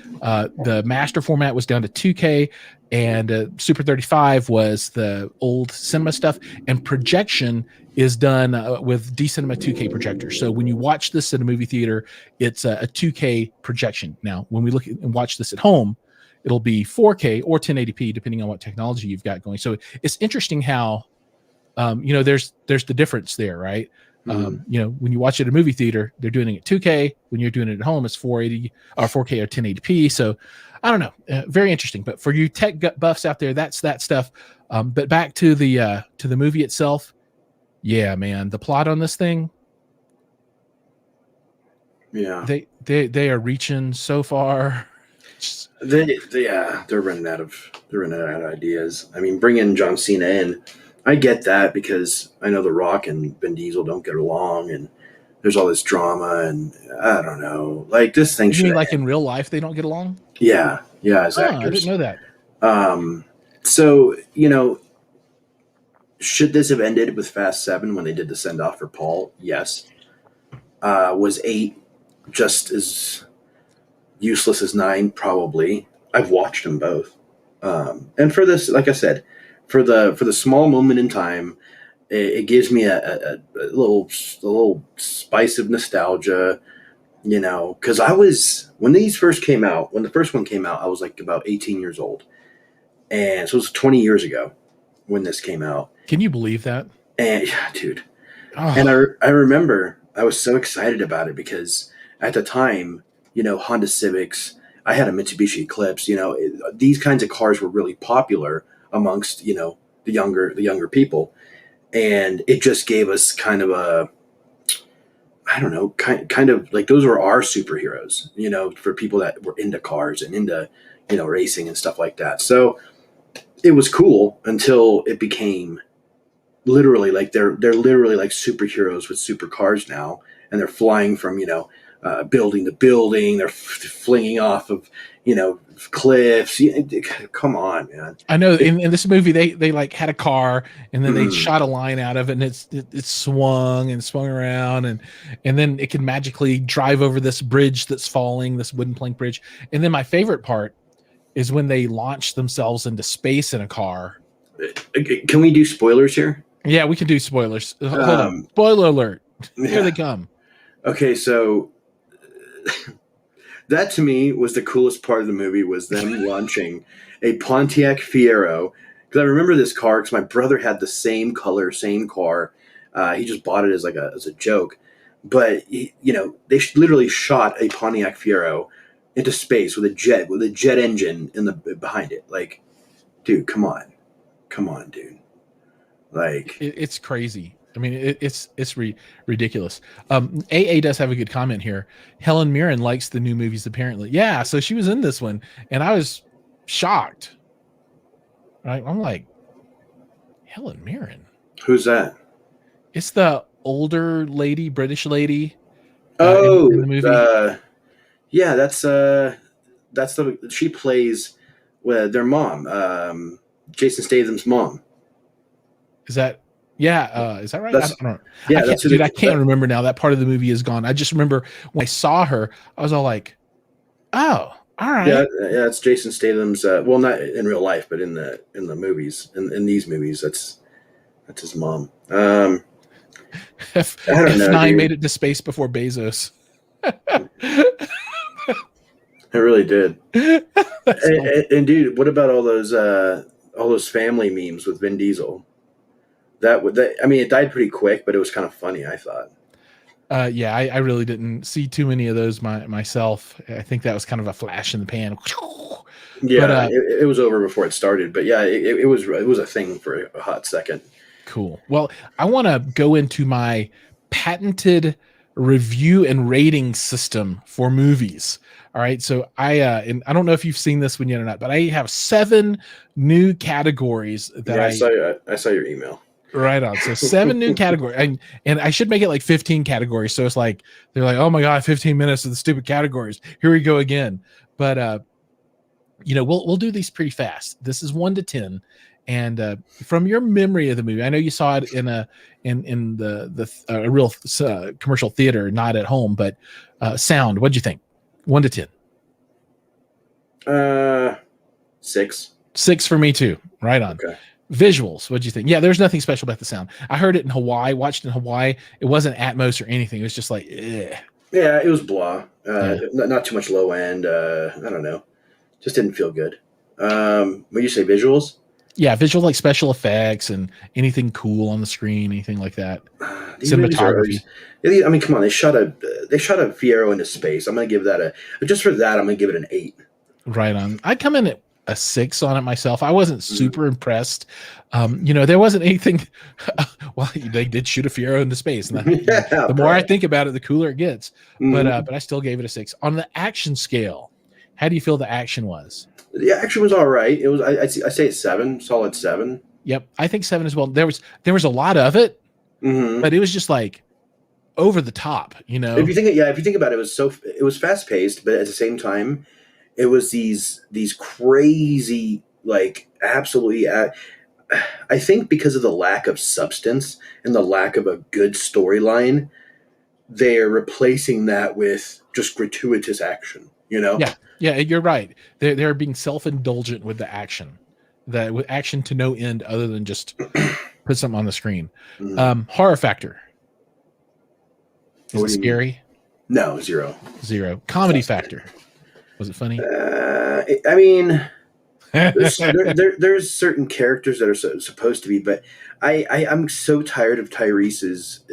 [SPEAKER 1] The master format was down to 2K, and Super 35 was the old cinema stuff. And projection is done with D-Cinema 2K projectors. So when you watch this at a movie theater, it's a 2K projection. Now, when we look at and watch this at home, it'll be 4K or 1080p, depending on what technology you've got going. So it's interesting how there's the difference there, right? When you watch it at a movie theater, they're doing it at 2K. When you're doing it at home, it's 480 or 4K or 1080p. So I don't know, very interesting. But for you tech buffs out there, that's that stuff. But back to the movie itself. Yeah, man, the plot on this thing.
[SPEAKER 3] Yeah,
[SPEAKER 1] they are reaching so far.
[SPEAKER 3] They're running out of ideas. I mean, bringing John Cena in, I get that because I know The Rock and Vin Diesel don't get along, and there's all this drama, and I don't know, like this thing.
[SPEAKER 1] You mean like in real life they don't get along?
[SPEAKER 3] Yeah, as actors.
[SPEAKER 1] I didn't know that.
[SPEAKER 3] So should this have ended with Fast 7 when they did the send off for Paul? Yes. Was 8 just as useless as 9? Probably. I've watched them both, and for this, like I said, for the small moment in time, it gives me a little spice of nostalgia, because when the first one came out, I was like about 18 years old, and so it was 20 years ago when this came out.
[SPEAKER 1] Can you believe that?
[SPEAKER 3] And yeah, dude. Oh. And I remember I was so excited about it because at the time, Honda Civics, I had a Mitsubishi Eclipse, these kinds of cars were really popular amongst, the younger people. And it just gave us kind of a, I don't know, kind of like those were our superheroes, for people that were into cars and into, racing and stuff like that. So it was cool until it became literally like they're literally like superheroes with supercars now, and they're flying from building to building. They're flinging off of cliffs. Come on, man.
[SPEAKER 1] I know in this movie they like had a car, and then they shot a line out of it, and it swung around, and then it can magically drive over this bridge that's falling, this wooden plank bridge. And then my favorite part is when they launch themselves into space in a car.
[SPEAKER 3] Can we do spoilers here?
[SPEAKER 1] Yeah, we can do spoilers. Hold on. Spoiler alert. Here they come.
[SPEAKER 3] Okay, so that to me was the coolest part of the movie, was them launching a Pontiac Fiero. Because I remember this car because my brother had the same color, same car. He just bought it as a joke. but they literally shot a Pontiac Fiero into space with a jet engine in the behind it. Like, dude, come on, dude. Like,
[SPEAKER 1] it's crazy. I mean, it's ridiculous. AA does have a good comment here. Helen Mirren likes the new movies, apparently. Yeah, so she was in this one, and I was shocked. Right? I'm like, Helen Mirren.
[SPEAKER 3] Who's that?
[SPEAKER 1] It's the older lady, British lady.
[SPEAKER 3] In
[SPEAKER 1] the movie.
[SPEAKER 3] Yeah, she plays with their mom, Jason Statham's mom.
[SPEAKER 1] Is that? Yeah, is that right? I don't know.
[SPEAKER 3] Yeah,
[SPEAKER 1] I can't remember now. That part of the movie is gone. I just remember when I saw her, I was all like, "Oh, all right."
[SPEAKER 3] Yeah, it's Jason Statham's. Well, not in real life, but in the movies, in these movies, that's his mom. I don't know.
[SPEAKER 1] F9 made it to space before Bezos.
[SPEAKER 3] It really did. And dude, what about all those family memes with Vin Diesel? It died pretty quick, but it was kind of funny, I thought.
[SPEAKER 1] Yeah, I really didn't see too many of those myself. I think that was kind of a flash in the pan.
[SPEAKER 3] Yeah, but, it was over before it started. But yeah, it was a thing for a hot second.
[SPEAKER 1] Cool. Well, I want to go into my patented review and rating system for movies. All right. So and I don't know if you've seen this one yet or not, but I have 7 new categories that
[SPEAKER 3] I saw your email.
[SPEAKER 1] Right on. So 7 new categories, and I should make it like 15 categories. So it's like they're like, oh my god, 15 minutes of the stupid categories. Here we go again. But we'll do these pretty fast. This is 1 to 10, and from your memory of the movie, I know you saw it in a real commercial theater, not at home. But sound, what'd you think? 1 to 10.
[SPEAKER 3] 6.
[SPEAKER 1] 6 for me too. Right on.
[SPEAKER 3] Okay.
[SPEAKER 1] Visuals, what'd you think? Yeah, there's nothing special about the sound. I heard it in Hawaii, watched it in Hawaii. It wasn't Atmos or anything. It was just like, eh.
[SPEAKER 3] Yeah, it was blah. Not too much low end. I don't know. Just didn't feel good. When you say visuals?
[SPEAKER 1] Yeah, visual, like special effects and anything cool on the screen, anything like that. Cinematography.
[SPEAKER 3] I mean, come on, they shot a Fiero into space. I'm gonna give that just for that, I'm gonna give it an 8.
[SPEAKER 1] Right on. I'd come in at a 6 on it myself. I wasn't super impressed. There wasn't anything. Well, they did shoot a Fiero into space, and the more I think about it, the cooler it gets. Mm-hmm. But I still gave it a 6. On the action scale, how do you feel the action was?
[SPEAKER 3] The action was all right. It was. I say it's 7, solid 7.
[SPEAKER 1] Yep, I think 7 as well. There was a lot of it, but it was just like over the top.
[SPEAKER 3] If you think about it, it was fast paced, but at the same time, it was these crazy, like, absolutely. I think because of the lack of substance and the lack of a good storyline, they're replacing that with just gratuitous action.
[SPEAKER 1] Yeah, you're right. They're being self-indulgent with the action, with action to no end other than just put something on the screen. Horror factor. Is it scary?
[SPEAKER 3] No, 0.
[SPEAKER 1] Comedy factor. Was it funny?
[SPEAKER 3] I mean, there's certain characters that are supposed to be, but I'm so tired of Tyrese's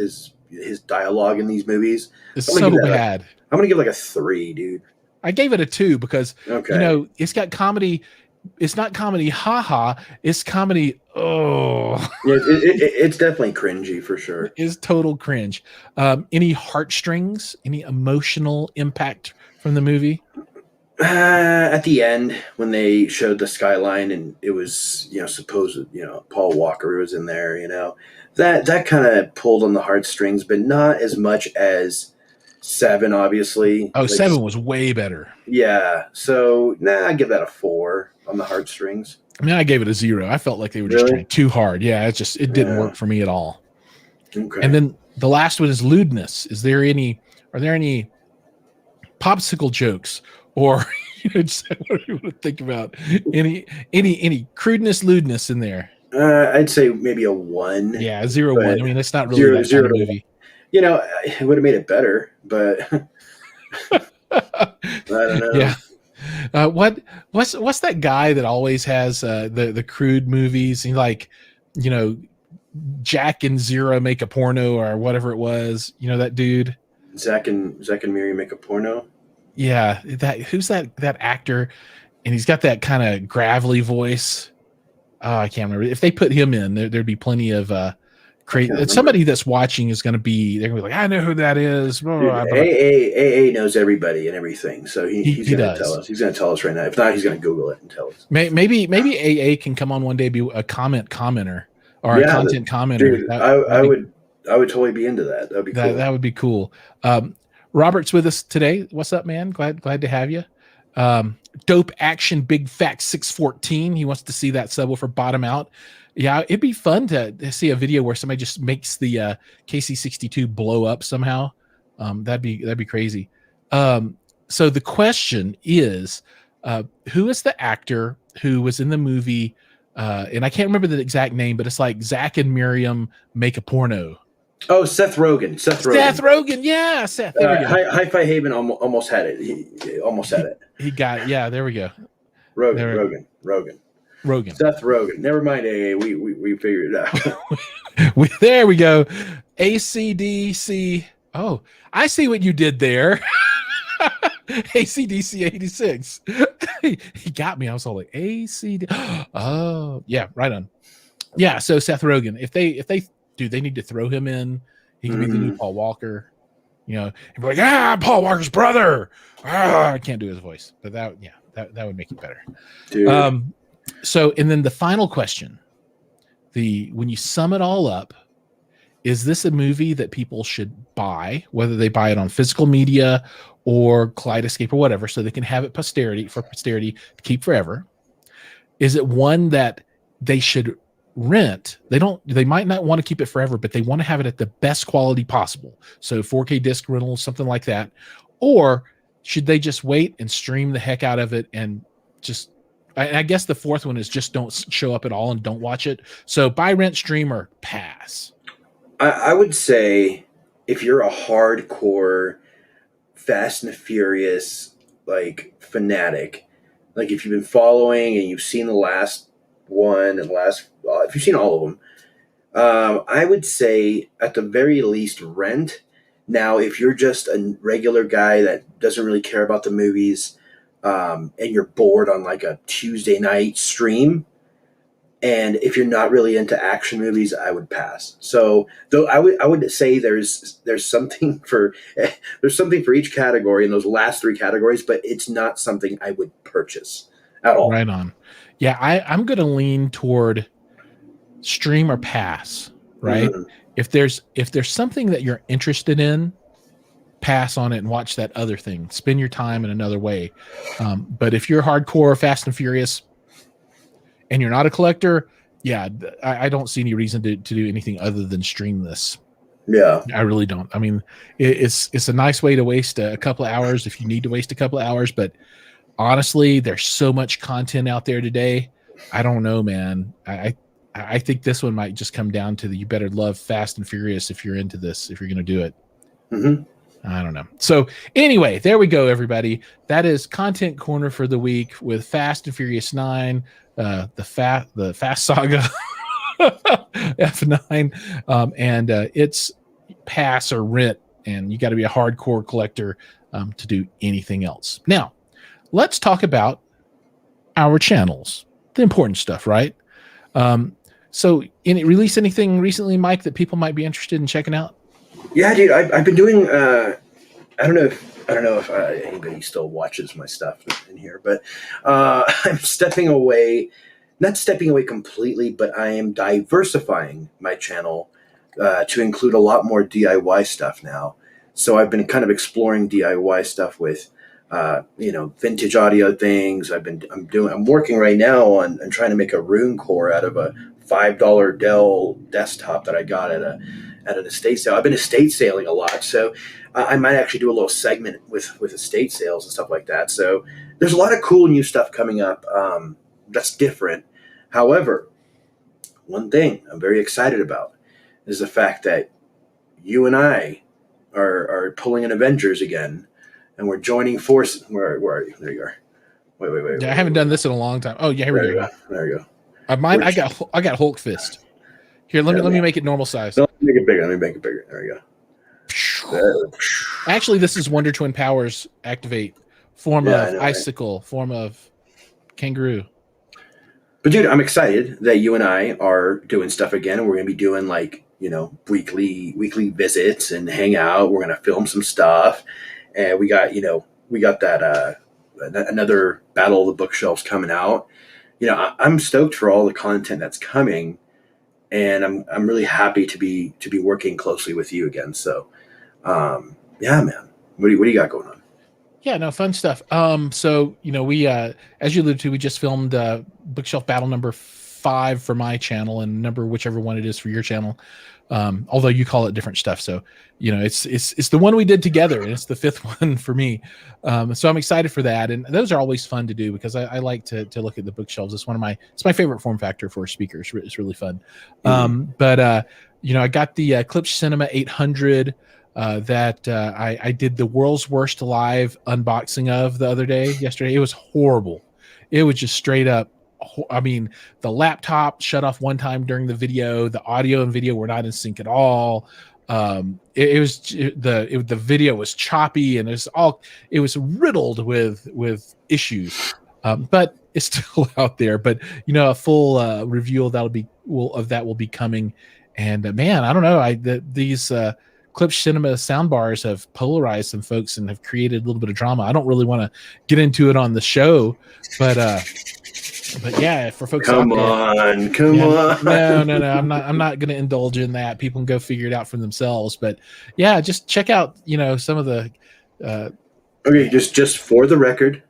[SPEAKER 3] his dialogue in these movies.
[SPEAKER 1] It's so bad.
[SPEAKER 3] I'm gonna give like a 3, dude.
[SPEAKER 1] I gave it a 2 because it's got comedy. It's not comedy, haha. It's comedy. Oh,
[SPEAKER 3] yeah, it's definitely cringy for sure.
[SPEAKER 1] It's total cringe. Any heartstrings? Any emotional impact from the movie?
[SPEAKER 3] At the end, when they showed the skyline and it was, supposed, Paul Walker was in there, that kind of pulled on the heartstrings, but not as much as 7, obviously.
[SPEAKER 1] Oh, 7 was way better.
[SPEAKER 3] Yeah. So, I give that a 4 on the heartstrings.
[SPEAKER 1] I mean, I gave it a 0. I felt like they were just trying too hard. Yeah, it didn't work for me at all.
[SPEAKER 3] Okay.
[SPEAKER 1] And then the last one is lewdness. Are there any popsicle jokes or just what do you want to think about? Any crudeness, lewdness in there?
[SPEAKER 3] I'd say maybe a 1.
[SPEAKER 1] Yeah, 0, 1. I mean, it's not really that kind of movie.
[SPEAKER 3] It would have made it better, but I don't know.
[SPEAKER 1] Yeah. What's that guy that always has the crude movies? He Jack and Zero make a porno or whatever it was. You know that dude.
[SPEAKER 3] Zach and Mirren make a porno.
[SPEAKER 1] Yeah, who's that actor? And he's got that kind of gravelly voice. Oh, I can't remember. If they put him in, there'd be plenty of crazy. Somebody that's watching is going to be. They're going to be like, I know who that is.
[SPEAKER 3] Dude, AA knows everybody and everything, so he's going to tell us. He's going to tell us right now. If not, he's going to Google it and tell us.
[SPEAKER 1] Maybe AA can come on one day, be a commenter or a content commenter.
[SPEAKER 3] Dude, I would totally be into that. That'd be cool.
[SPEAKER 1] That would be cool. Robert's with us today. What's up, man? Glad to have you. Dope Action Big Fat 614. He wants to see that subwoofer bottom out. Yeah, it'd be fun to see a video where somebody just makes the KC62 blow up somehow. That'd be crazy. So the question is, who is the actor who was in the movie? And I can't remember the exact name, but it's like Zach and Miriam make a porno.
[SPEAKER 3] Oh, Seth Rogen.
[SPEAKER 1] Yeah, Seth. There we go.
[SPEAKER 3] Hi-Fi Haven almost had it. He almost had it.
[SPEAKER 1] He got it. Yeah, there we go.
[SPEAKER 3] Rogen. Seth Rogen. Never mind, AA. We figured it out.
[SPEAKER 1] There we go. ACDC. Oh, I see what you did there. ACDC 86. He got me. I was all like, ACD. Oh, yeah, right on. Yeah, so Seth Rogen. If they do, they need to throw him in. He can be the new Paul Walker. You know, and be like, I'm Paul Walker's brother. I can't do his voice, but that would make it better.
[SPEAKER 3] Dude.
[SPEAKER 1] So, and then the final question, when you sum it all up, is this a movie that people should buy, whether they buy it on physical media or Kaleidoscape or whatever, so they can have it for posterity to keep forever? Is it one that they should rent? They might not want to keep it forever, but they want to have it at the best quality possible. So 4K disc rental, something like that. Or should they just wait and stream the heck out of it and just, I guess the fourth one is just don't show up at all and don't watch it. So buy, rent, stream, or pass.
[SPEAKER 3] I would say if you're a hardcore Fast and Furious like fanatic, like if you've been following and you've seen the last one and if you've seen all of them, I would say at the very least rent. Now, if you're just a regular guy that doesn't really care about the movies, and you're bored on like a Tuesday night stream, and if you're not really into action movies, I would pass. So, though I would say there's something for each category in those last three categories, but it's not something I would purchase at all.
[SPEAKER 1] Right on. Yeah, I'm going to lean toward stream or pass. Right. Mm-hmm. If there's something that you're interested in, pass on it and watch that other thing. Spend your time in another way. But if you're hardcore Fast and Furious and you're not a collector, yeah, I don't see any reason to do anything other than stream this.
[SPEAKER 3] Yeah,
[SPEAKER 1] I really don't. I mean, it's a nice way to waste a couple of hours if you need to waste a couple of hours. But honestly, there's so much content out there today. I don't know, man. I think this one might just come down to you better love Fast and Furious if you're into this, if you're going to do it.
[SPEAKER 3] Mm-hmm.
[SPEAKER 1] I don't know. So anyway, there we go, everybody. That is Content Corner for the week with Fast and Furious 9, the Fast Saga F9, and it's pass or rent, and you got to be a hardcore collector to do anything else. Now, let's talk about our channels, the important stuff, right? So, release anything recently, Mike, that people might be interested in checking out?
[SPEAKER 3] Yeah, dude, I've been doing. I don't know if anybody still watches my stuff in here, but I'm stepping away. Not stepping away completely, but I am diversifying my channel to include a lot more DIY stuff now. So I've been kind of exploring DIY stuff with, vintage audio things. I'm working right now on trying to make a Rune core out of a $5 Dell desktop that I got at an estate sale. I've been estate sailing a lot, so I might actually do a little segment with estate sales and stuff like that. So there's a lot of cool new stuff coming up that's different. However, one thing I'm very excited about is the fact that you and I are pulling in Avengers again, and we're joining forces. Where are you? There you are. Wait.
[SPEAKER 1] Yeah, I haven't done this in a long time. Oh, yeah, here we go.
[SPEAKER 3] There you go.
[SPEAKER 1] I got Hulk Fist. Here, let me make it normal size.
[SPEAKER 3] No, let me make it bigger. Let me make it bigger. There we go.
[SPEAKER 1] Actually, this is Wonder Twin Powers activate, form of icicle, right? Form of kangaroo.
[SPEAKER 3] But dude, I'm excited that you and I are doing stuff again, and we're gonna be doing like, weekly visits and hang out. We're gonna film some stuff, and we got that another Battle of the Bookshelves coming out. I'm stoked for all the content that's coming, and I'm really happy to be working closely with you again. So, yeah, man, what do you got going on?
[SPEAKER 1] Yeah, no, fun stuff. So we as you alluded to, we just filmed Bookshelf Battle number 5 for my channel, and number whichever one it is for your channel. Although you call it different stuff, so it's the one we did together, and it's the 5th one for me. So I'm excited for that, and those are always fun to do because I like to look at the bookshelves. It's my favorite form factor for speakers. It's really fun. But I got the Klipsch Cinema 800 that I did the world's worst live unboxing of the other day. Yesterday, it was horrible. It was just straight up. I mean, the laptop shut off one time during the video. The audio and video were not in sync at all. The video was choppy, and it was riddled with issues. But it's still out there. But a full review of that will be coming. And man, I don't know. These Klipsch Cinema soundbars have polarized some folks and have created a little bit of drama. I don't really want to get into it on the show, but yeah, for folks
[SPEAKER 3] come
[SPEAKER 1] out there,
[SPEAKER 3] on.
[SPEAKER 1] No, I'm not going to indulge in that. People can go figure it out for themselves. But yeah, just check out some of the.
[SPEAKER 3] Okay, just for the record,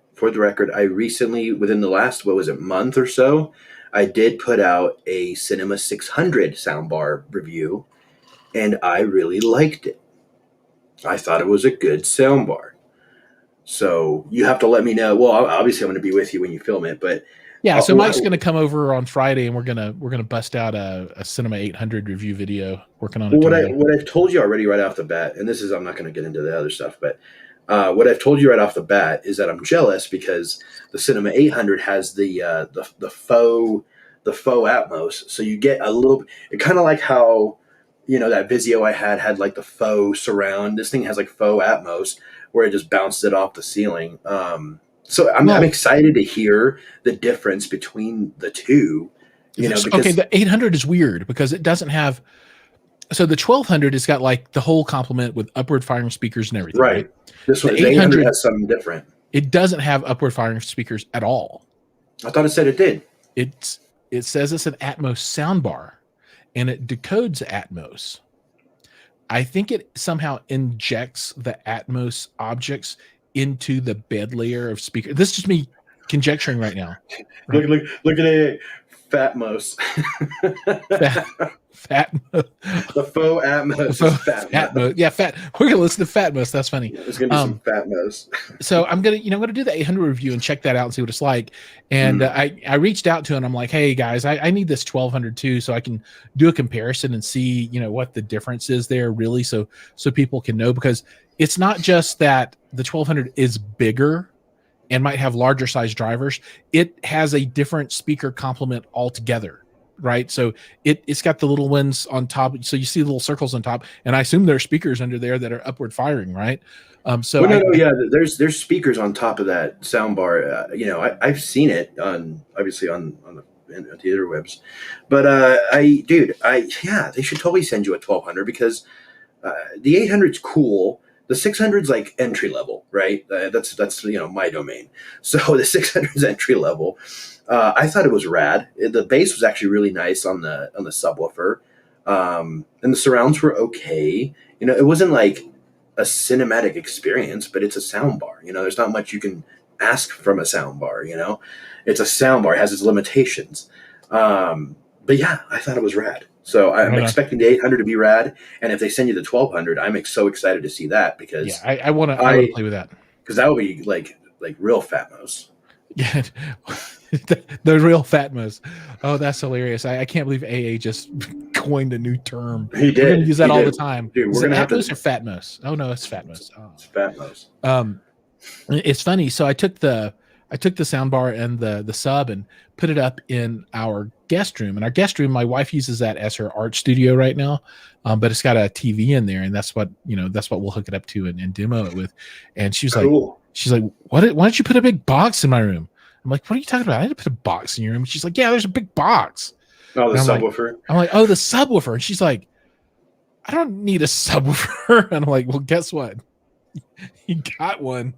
[SPEAKER 3] I recently, within the last month or so, I did put out a Cinema 600 soundbar review, and I really liked it. I thought it was a good soundbar. So you have to let me know. Well, obviously I'm going to be with you when you film it, but
[SPEAKER 1] yeah. So Mike's going to come over on Friday, and we're gonna bust out a Cinema 800 review video. Working on it.
[SPEAKER 3] What I've told you already right off the bat, and this is, I'm not going to get into the other stuff, but what I've told you right off the bat is that I'm jealous because the Cinema 800 has the faux Atmos, so you get a little. Kind of like how that Vizio I had like the faux surround. This thing has like faux Atmos where it just bounces it off the ceiling. So I'm excited to hear the difference between the two. Because,
[SPEAKER 1] okay, the 800 is weird because it doesn't have. So the 1200 has got like the whole complement with upward firing speakers and everything. Right.
[SPEAKER 3] This one, the 800 has something different.
[SPEAKER 1] It doesn't have upward firing speakers at all.
[SPEAKER 3] I thought it said it did.
[SPEAKER 1] It says it's an Atmos soundbar, and it decodes Atmos. I think it somehow injects the Atmos objects into the bed layer of speaker. This is just me conjecturing right now. Right?
[SPEAKER 3] Look at it. Fatmos. The faux Atmos.
[SPEAKER 1] Fatmos. Yeah, we're gonna listen to Fatmos. That's funny.
[SPEAKER 3] There's gonna be some Fatmos.
[SPEAKER 1] So I'm gonna do the 800 review and check that out and see what it's like. And I reached out to him. I'm like, hey guys, I need this 1200 too, so I can do a comparison and see what the difference is there really, so people can know, because it's not just that the 1200 is bigger and might have larger size drivers. It has a different speaker complement altogether, right? So it's got the little ones on top. So you see the little circles on top, and I assume there are speakers under there that are upward firing, right?
[SPEAKER 3] There's speakers on top of that sound bar. I've seen it obviously on the interwebs, but they should totally send you a 1200 because the 800's cool. The 600's like entry level, right? That's my domain. So the 600's entry level. I thought it was rad. The bass was actually really nice on the subwoofer, and the surrounds were okay. It wasn't like a cinematic experience, but it's a sound bar. There's not much you can ask from a sound bar. It's a sound bar. It has its limitations. But yeah, I thought it was rad. So I'm expecting the 800 to be rad, and if they send you the 1200, I'm so excited to see that because
[SPEAKER 1] I want to play with that,
[SPEAKER 3] because that would be like real Fatmos.
[SPEAKER 1] Yeah, the real Fatmos. Oh, that's hilarious! I can't believe AA just coined a new term.
[SPEAKER 3] He did.
[SPEAKER 1] We're gonna use that all the time.
[SPEAKER 3] Dude,
[SPEAKER 1] we're gonna have Atmos or Fatmos? Oh no, it's Fatmos.
[SPEAKER 3] It's Fatmos.
[SPEAKER 1] It's funny. So I took the I took the soundbar and the sub and put it up in our guest room. And our guest room, my wife uses that as her art studio right now, but it's got a TV in there, and that's what we'll hook it up to and demo it with. And she's
[SPEAKER 3] Cool.
[SPEAKER 1] like, why don't you put a big box in my room? I'm like, what are you talking about? I didn't put a box in your room. She's like, yeah, there's a big box.
[SPEAKER 3] Oh, the
[SPEAKER 1] And
[SPEAKER 3] subwoofer.
[SPEAKER 1] I'm like, oh, the subwoofer. And she's like, I don't need a subwoofer. And I'm like, well, guess what? You got one.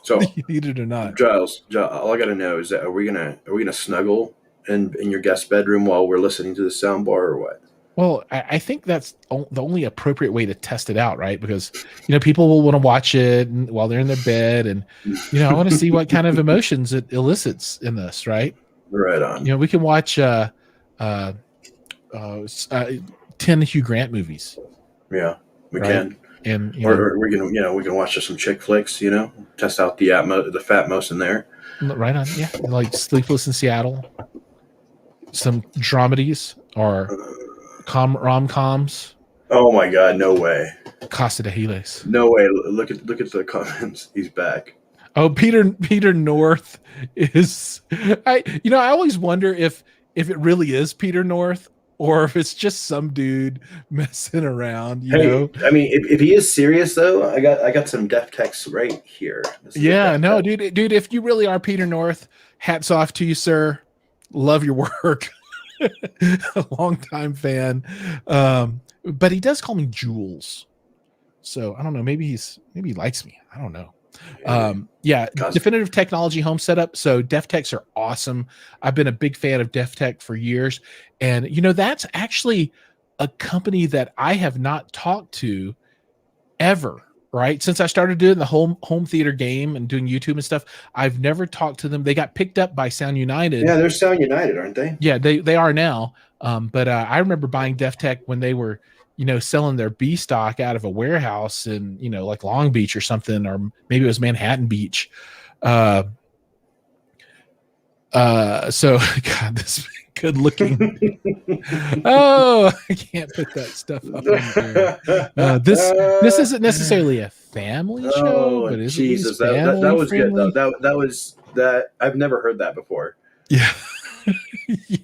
[SPEAKER 3] So
[SPEAKER 1] you need it or not.
[SPEAKER 3] Giles, all I got to know is that are we gonna snuggle in your guest bedroom while we're listening to the soundbar, or what?
[SPEAKER 1] Well, I think that's the only appropriate way to test it out, right? Because people will want to watch it while they're in their bed, and I want to see what kind of emotions it elicits in us, right?
[SPEAKER 3] Right on.
[SPEAKER 1] We can watch 10 Hugh Grant movies.
[SPEAKER 3] Yeah, we
[SPEAKER 1] right?
[SPEAKER 3] can.
[SPEAKER 1] And
[SPEAKER 3] or we can watch some chick flicks, test out the fatmos in there.
[SPEAKER 1] Right on, yeah, like Sleepless in Seattle, some dramedies or rom-coms.
[SPEAKER 3] Oh my God, no way!
[SPEAKER 1] Casa de Giles.
[SPEAKER 3] No way! Look at the comments. He's back.
[SPEAKER 1] Oh, Peter North is. I always wonder if it really is Peter North, or if it's just some dude messing around, know.
[SPEAKER 3] I mean, if he is serious though, I got some DefTex right here.
[SPEAKER 1] Yeah, no, dude, if you really are Peter North, hats off to you, sir. Love your work. A long-time fan. But he does call me Jules. So I don't know. Maybe he likes me. I don't know. Yeah, Definitive Technology home setup. So DefTex are awesome. I've been a big fan of DefTech for years, and that's actually a company that I have not talked to ever. Right, since I started doing the home theater game and doing YouTube and stuff, I've never talked to them. They got picked up by Sound United.
[SPEAKER 3] Yeah, they're Sound United, aren't they?
[SPEAKER 1] Yeah, they are now. But I remember buying DefTech when they were selling their B stock out of a warehouse in, like Long Beach or something, or maybe it was Manhattan Beach. So God, this good looking. Oh, I can't put that stuff up in there. This isn't necessarily a family show, but is
[SPEAKER 3] Jesus, that was good. That was I've never heard that before.
[SPEAKER 1] Yeah.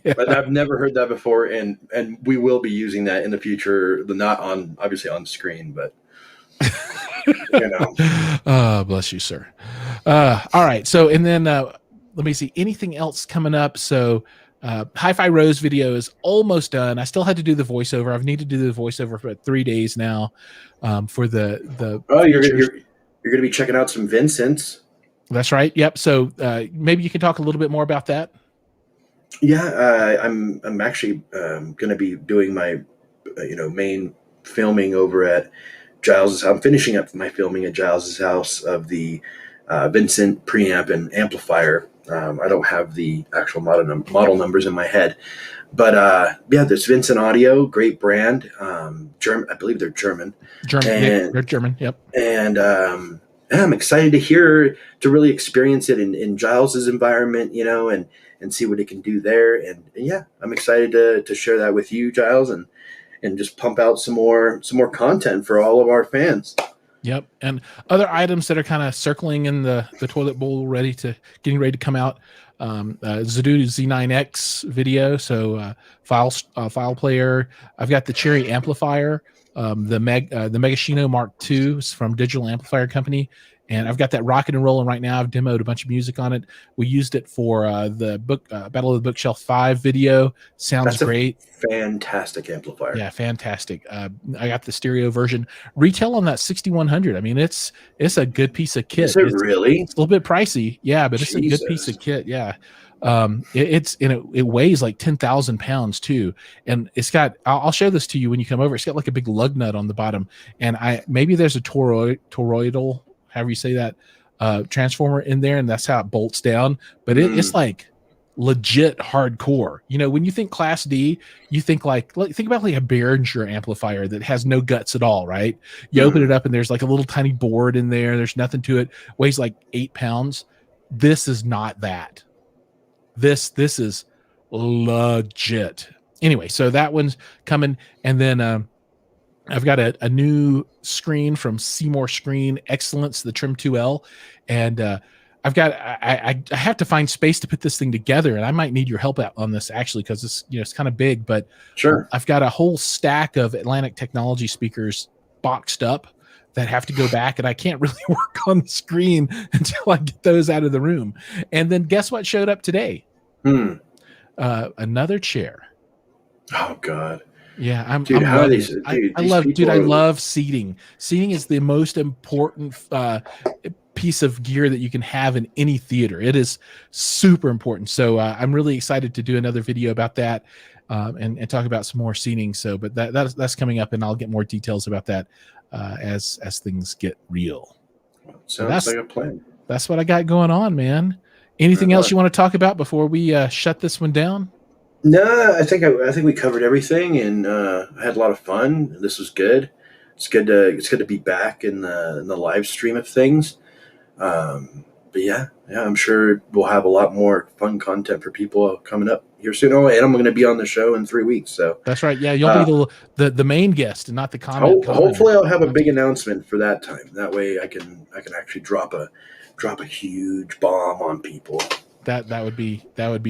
[SPEAKER 1] Yeah.
[SPEAKER 3] I've never heard that before, and we will be using that in the future. Not obviously on screen, but
[SPEAKER 1] Oh, bless you, sir. All right. So, and then let me see anything else coming up. So, Hi-Fi Rose video is almost done. I still had to do the voiceover. I've needed to do the voiceover for 3 days now. For the
[SPEAKER 3] you're gonna be checking out some Vincent's.
[SPEAKER 1] That's right. Yep. So maybe you can talk a little bit more about that.
[SPEAKER 3] Yeah, I'm actually going to be doing my main filming over at Giles's house. I'm finishing up my filming at Giles's house of the Vincent preamp and amplifier. I don't have the actual model numbers in my head, but yeah, there's Vincent Audio, great brand. German, I believe they're German.
[SPEAKER 1] They're German. Yep.
[SPEAKER 3] And I'm excited to really experience it in Giles's environment, and see what it can do there. And yeah, I'm excited to share that with you, Giles, and just pump out some more content for all of our fans.
[SPEAKER 1] Yep. And other items that are kind of circling in the toilet bowl, getting ready to come out. Zadude Z9X video. So file player. I've got the Cherry amplifier, the Megashino Mark II from Digital Amplifier Company. And I've got that rocking and rolling right now. I've demoed a bunch of music on it. We used it for the book Battle of the Bookshelf 5 video. Sounds great.
[SPEAKER 3] Fantastic amplifier.
[SPEAKER 1] Yeah, fantastic. I got the stereo version. Retail on that 6100. I mean, it's a good piece of kit.
[SPEAKER 3] Is it really?
[SPEAKER 1] It's a little bit pricey. Yeah, but it's a good piece of kit. Yeah. It weighs like 10,000 pounds too. And it's got, I'll show this to you when you come over. It's got like a big lug nut on the bottom. And maybe there's a toroidal, however you say that, transformer in there, and that's how it bolts down. But it's like legit hardcore. When you think Class D, you think think about like a Behringer amplifier that has no guts at all, right? You open it up and there's like a little tiny board in there. There's nothing to it. Weighs like 8 pounds. This is not that. This is legit. Anyway, so that one's coming, and then I've got a new screen from Seymour Screen Excellence, the Trim 2L, and I have to find space to put this thing together, and I might need your help out on this actually, because it's, you know, it's kind of big, but
[SPEAKER 3] Sure.
[SPEAKER 1] I've got a whole stack of Atlantic Technology speakers boxed up that have to go back, and I can't really work on the screen until I get those out of the room. And then guess what showed up today? Another chair.
[SPEAKER 3] Oh God.
[SPEAKER 1] Yeah, I'm
[SPEAKER 3] how
[SPEAKER 1] loving
[SPEAKER 3] these,
[SPEAKER 1] it.
[SPEAKER 3] dude,
[SPEAKER 1] I
[SPEAKER 3] these
[SPEAKER 1] love, dude, I
[SPEAKER 3] people are-
[SPEAKER 1] love seating. Seating is the most important piece of gear that you can have in any theater. It is super important. So I'm really excited to do another video about that and talk about some more seating. So, but that's coming up, and I'll get more details about that as things get real.
[SPEAKER 3] Sounds like a plan.
[SPEAKER 1] That's what I got going on, man. Anything else you want to talk about before we shut this one down?
[SPEAKER 3] No, I think we covered everything, and I had a lot of fun. This was good. It's good to be back in the live stream of things. But yeah, I'm sure we'll have a lot more fun content for people coming up here soon. Oh, and I'm going to be on the show in 3 weeks. So
[SPEAKER 1] that's right. Yeah, you'll be the main guest and not the comment.
[SPEAKER 3] Hopefully, I'll have a big announcement for that time. That way, I can actually drop a huge bomb on people.
[SPEAKER 1] That would be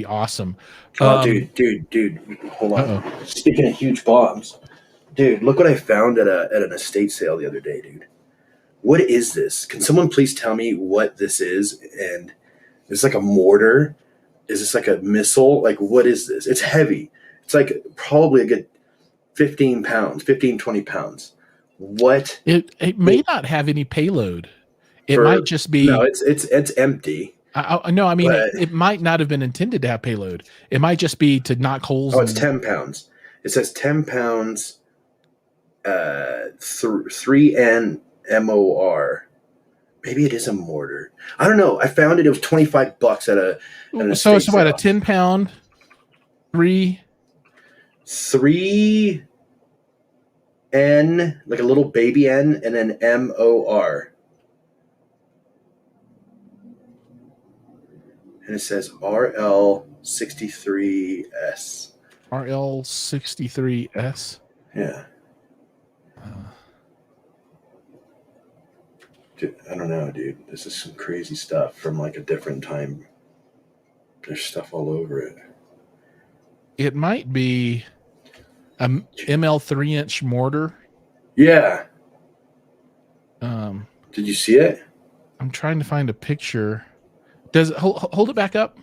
[SPEAKER 1] awesome.
[SPEAKER 3] Oh, dude, hold on.
[SPEAKER 1] Uh-oh.
[SPEAKER 3] Speaking of huge bombs, dude, look what I found at an estate sale the other day, dude. What is this? Can someone please tell me what this is? And it's like a mortar. Is this like a missile? Like, what is this? It's heavy. It's like probably a good 15 pounds, 15, 20 pounds. What?
[SPEAKER 1] It may not have any payload. It might just be.
[SPEAKER 3] No, it's empty.
[SPEAKER 1] No, I mean, it might not have been intended to have payload. It might just be to knock holes.
[SPEAKER 3] Oh, it's 10 pounds. It says 10 pounds, 3N MOR. Maybe it is a mortar. I don't know. I found it. It was $25 at a.
[SPEAKER 1] So it's about a 10-pound, 3N,
[SPEAKER 3] like a little baby N, and then MOR. And it says RL63S.
[SPEAKER 1] RL63S.
[SPEAKER 3] Yeah. Dude, I don't know, dude. This is some crazy stuff from like a different time. There's stuff all over it.
[SPEAKER 1] It might be a ML 3-inch mortar.
[SPEAKER 3] Yeah. Did you see it?
[SPEAKER 1] I'm trying to find a picture. Does it hold it back up?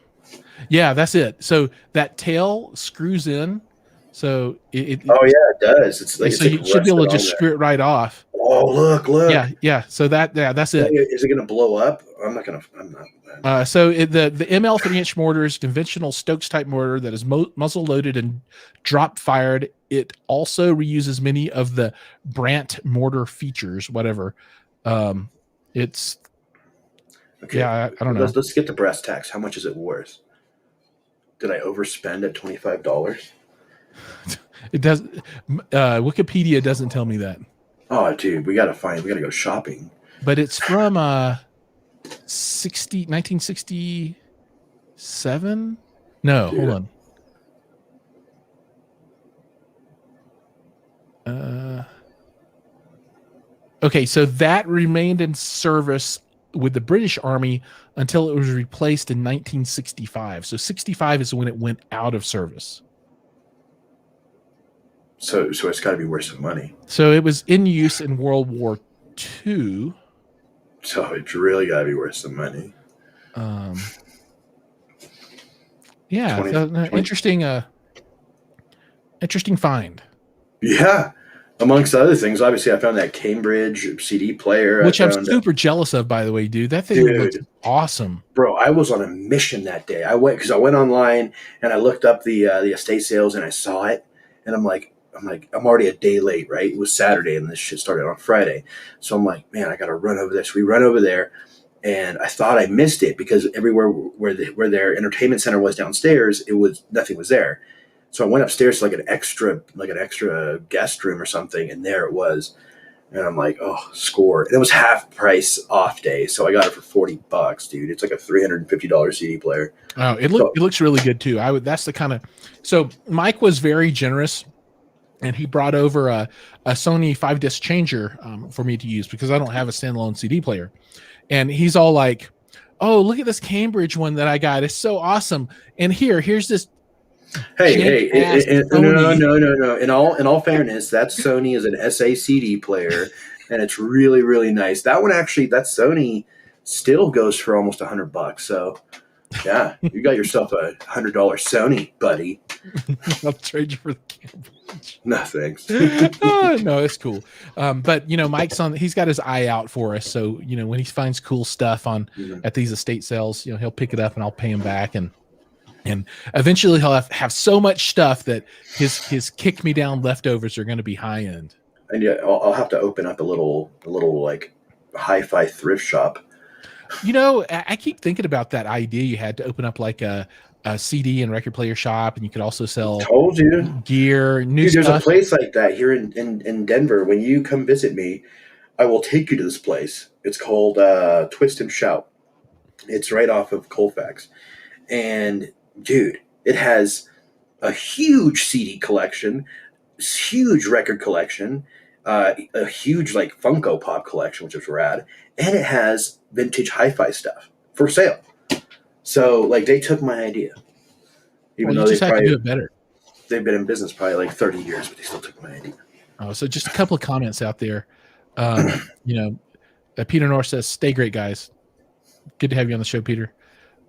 [SPEAKER 1] Yeah, that's it. So that tail screws in. So it
[SPEAKER 3] it does. It's like
[SPEAKER 1] so you should be able to just screw it right off.
[SPEAKER 3] Oh, look.
[SPEAKER 1] Yeah. So that's it.
[SPEAKER 3] Is it going to blow up? I'm not.
[SPEAKER 1] So the ML 3-inch mortar is conventional Stokes type mortar that is muzzle loaded and drop fired. It also reuses many of the Brandt mortar features. Whatever. It's. Okay. Yeah, I don't know.
[SPEAKER 3] Let's get to brass tacks. How much is it worth? Did I overspend at $25?
[SPEAKER 1] It does. Wikipedia doesn't tell me that.
[SPEAKER 3] Oh, dude, we gotta go shopping.
[SPEAKER 1] But it's from 1967. No, dude. Hold on. Okay, so that remained in service with the British Army until it was replaced in 1965. So 65 is when it went out of service.
[SPEAKER 3] So it's got to be worth some money.
[SPEAKER 1] So it was in use in World War II.
[SPEAKER 3] So it's really got to be worth some money.
[SPEAKER 1] Yeah, 20. Interesting find.
[SPEAKER 3] Yeah. Amongst other things, obviously, I found that Cambridge CD player.
[SPEAKER 1] Which I'm super jealous of, by the way, dude. That thing looks awesome.
[SPEAKER 3] Bro, I was on a mission that day. I went online and I looked up the estate sales and I saw it. And I'm already a day late, right? It was Saturday and this shit started on Friday. So I'm like, man, I got to run over there. So we run over there and I thought I missed it because everywhere where their entertainment center was downstairs, nothing was there. So I went upstairs to like an extra guest room or something, and there it was. And I'm like, oh, score. And it was half price off day, so I got it for $40, dude. It's like a $350 CD player.
[SPEAKER 1] Oh, it looks really good too. That's the kind of. So Mike was very generous, and he brought over a Sony 5-disc changer for me to use because I don't have a standalone CD player. And he's all like, oh, look at this Cambridge one that I got. It's so awesome. And here's this.
[SPEAKER 3] Hey, no,
[SPEAKER 1] Sony.
[SPEAKER 3] no. In all fairness, that Sony is an SACD player, and it's really, really nice. That one actually, that Sony still goes for almost $100. So, yeah, you got yourself a $100 Sony, buddy.
[SPEAKER 1] I'll trade you for the Cambridge.
[SPEAKER 3] No thanks.
[SPEAKER 1] Oh, no, it's cool. But you know, Mike's on. He's got his eye out for us. So you know, when he finds cool stuff on at these estate sales, you know, he'll pick it up and I'll pay him back and eventually he'll have so much stuff that his kick me down leftovers are going to be high end.
[SPEAKER 3] And yeah, I'll have to open up a little like hi-fi thrift shop.
[SPEAKER 1] You know, I keep thinking about that idea you had to open up like a CD and record player shop, and you could also sell
[SPEAKER 3] told you
[SPEAKER 1] gear, new
[SPEAKER 3] Dude,
[SPEAKER 1] stuff.
[SPEAKER 3] There's a place like that here in Denver. When you come visit me, I will take you to this place. It's called Twist and Shout. It's right off of Colfax. And dude, it has a huge CD collection, huge record collection, a huge like Funko Pop collection, which is rad, and it has vintage hi-fi stuff for sale. So like they took my idea, even though
[SPEAKER 1] you just have to do it better.
[SPEAKER 3] They've been in business probably like 30 years, but they still took my idea.
[SPEAKER 1] Oh, so just a couple of comments out there. You know, Peter North says, "Stay great, guys. Good to have you on the show, Peter."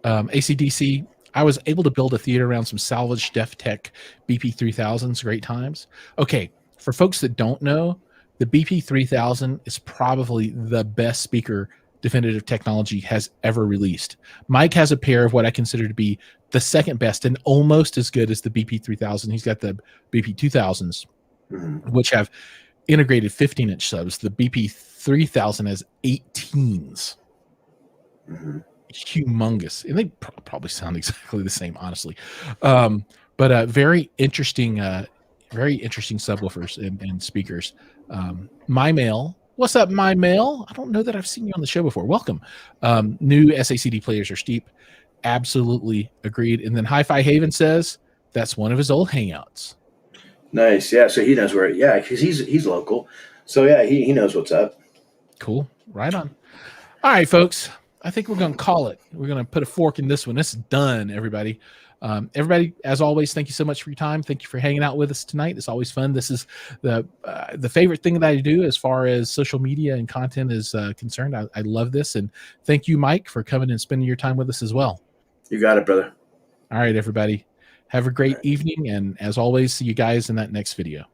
[SPEAKER 1] ACDC. I was able to build a theater around some salvaged Def Tech BP3000s. Great times. Okay, for folks that don't know, the BP3000 is probably the best speaker Definitive Technology has ever released. Mike has a pair of what I consider to be the second best and almost as good as the BP3000. He's got the BP2000s, which have integrated 15-inch subs. The BP3000 has 18s. Humongous, and they probably sound exactly the same, honestly. But very interesting subwoofers and speakers. My Mail, what's up, My Mail? I don't know that I've seen you on the show before. Welcome. New SACD players are steep. Absolutely agreed. And then Hi-Fi Haven says that's one of his old hangouts. Nice,
[SPEAKER 3] yeah. So he knows where. Yeah, because he's local. So yeah, he knows what's up.
[SPEAKER 1] Cool. Right on. All right, folks. I think we're going to call it. We're going to put a fork in this one. This is done, everybody. Everybody, as always, thank you so much for your time. Thank you for hanging out with us tonight. It's always fun. This is the favorite thing that I do as far as social media and content is concerned. I love this. And thank you, Mike, for coming and spending your time with us as well.
[SPEAKER 3] You got it, brother.
[SPEAKER 1] All right, everybody. Have a great evening. And as always, see you guys in that next video.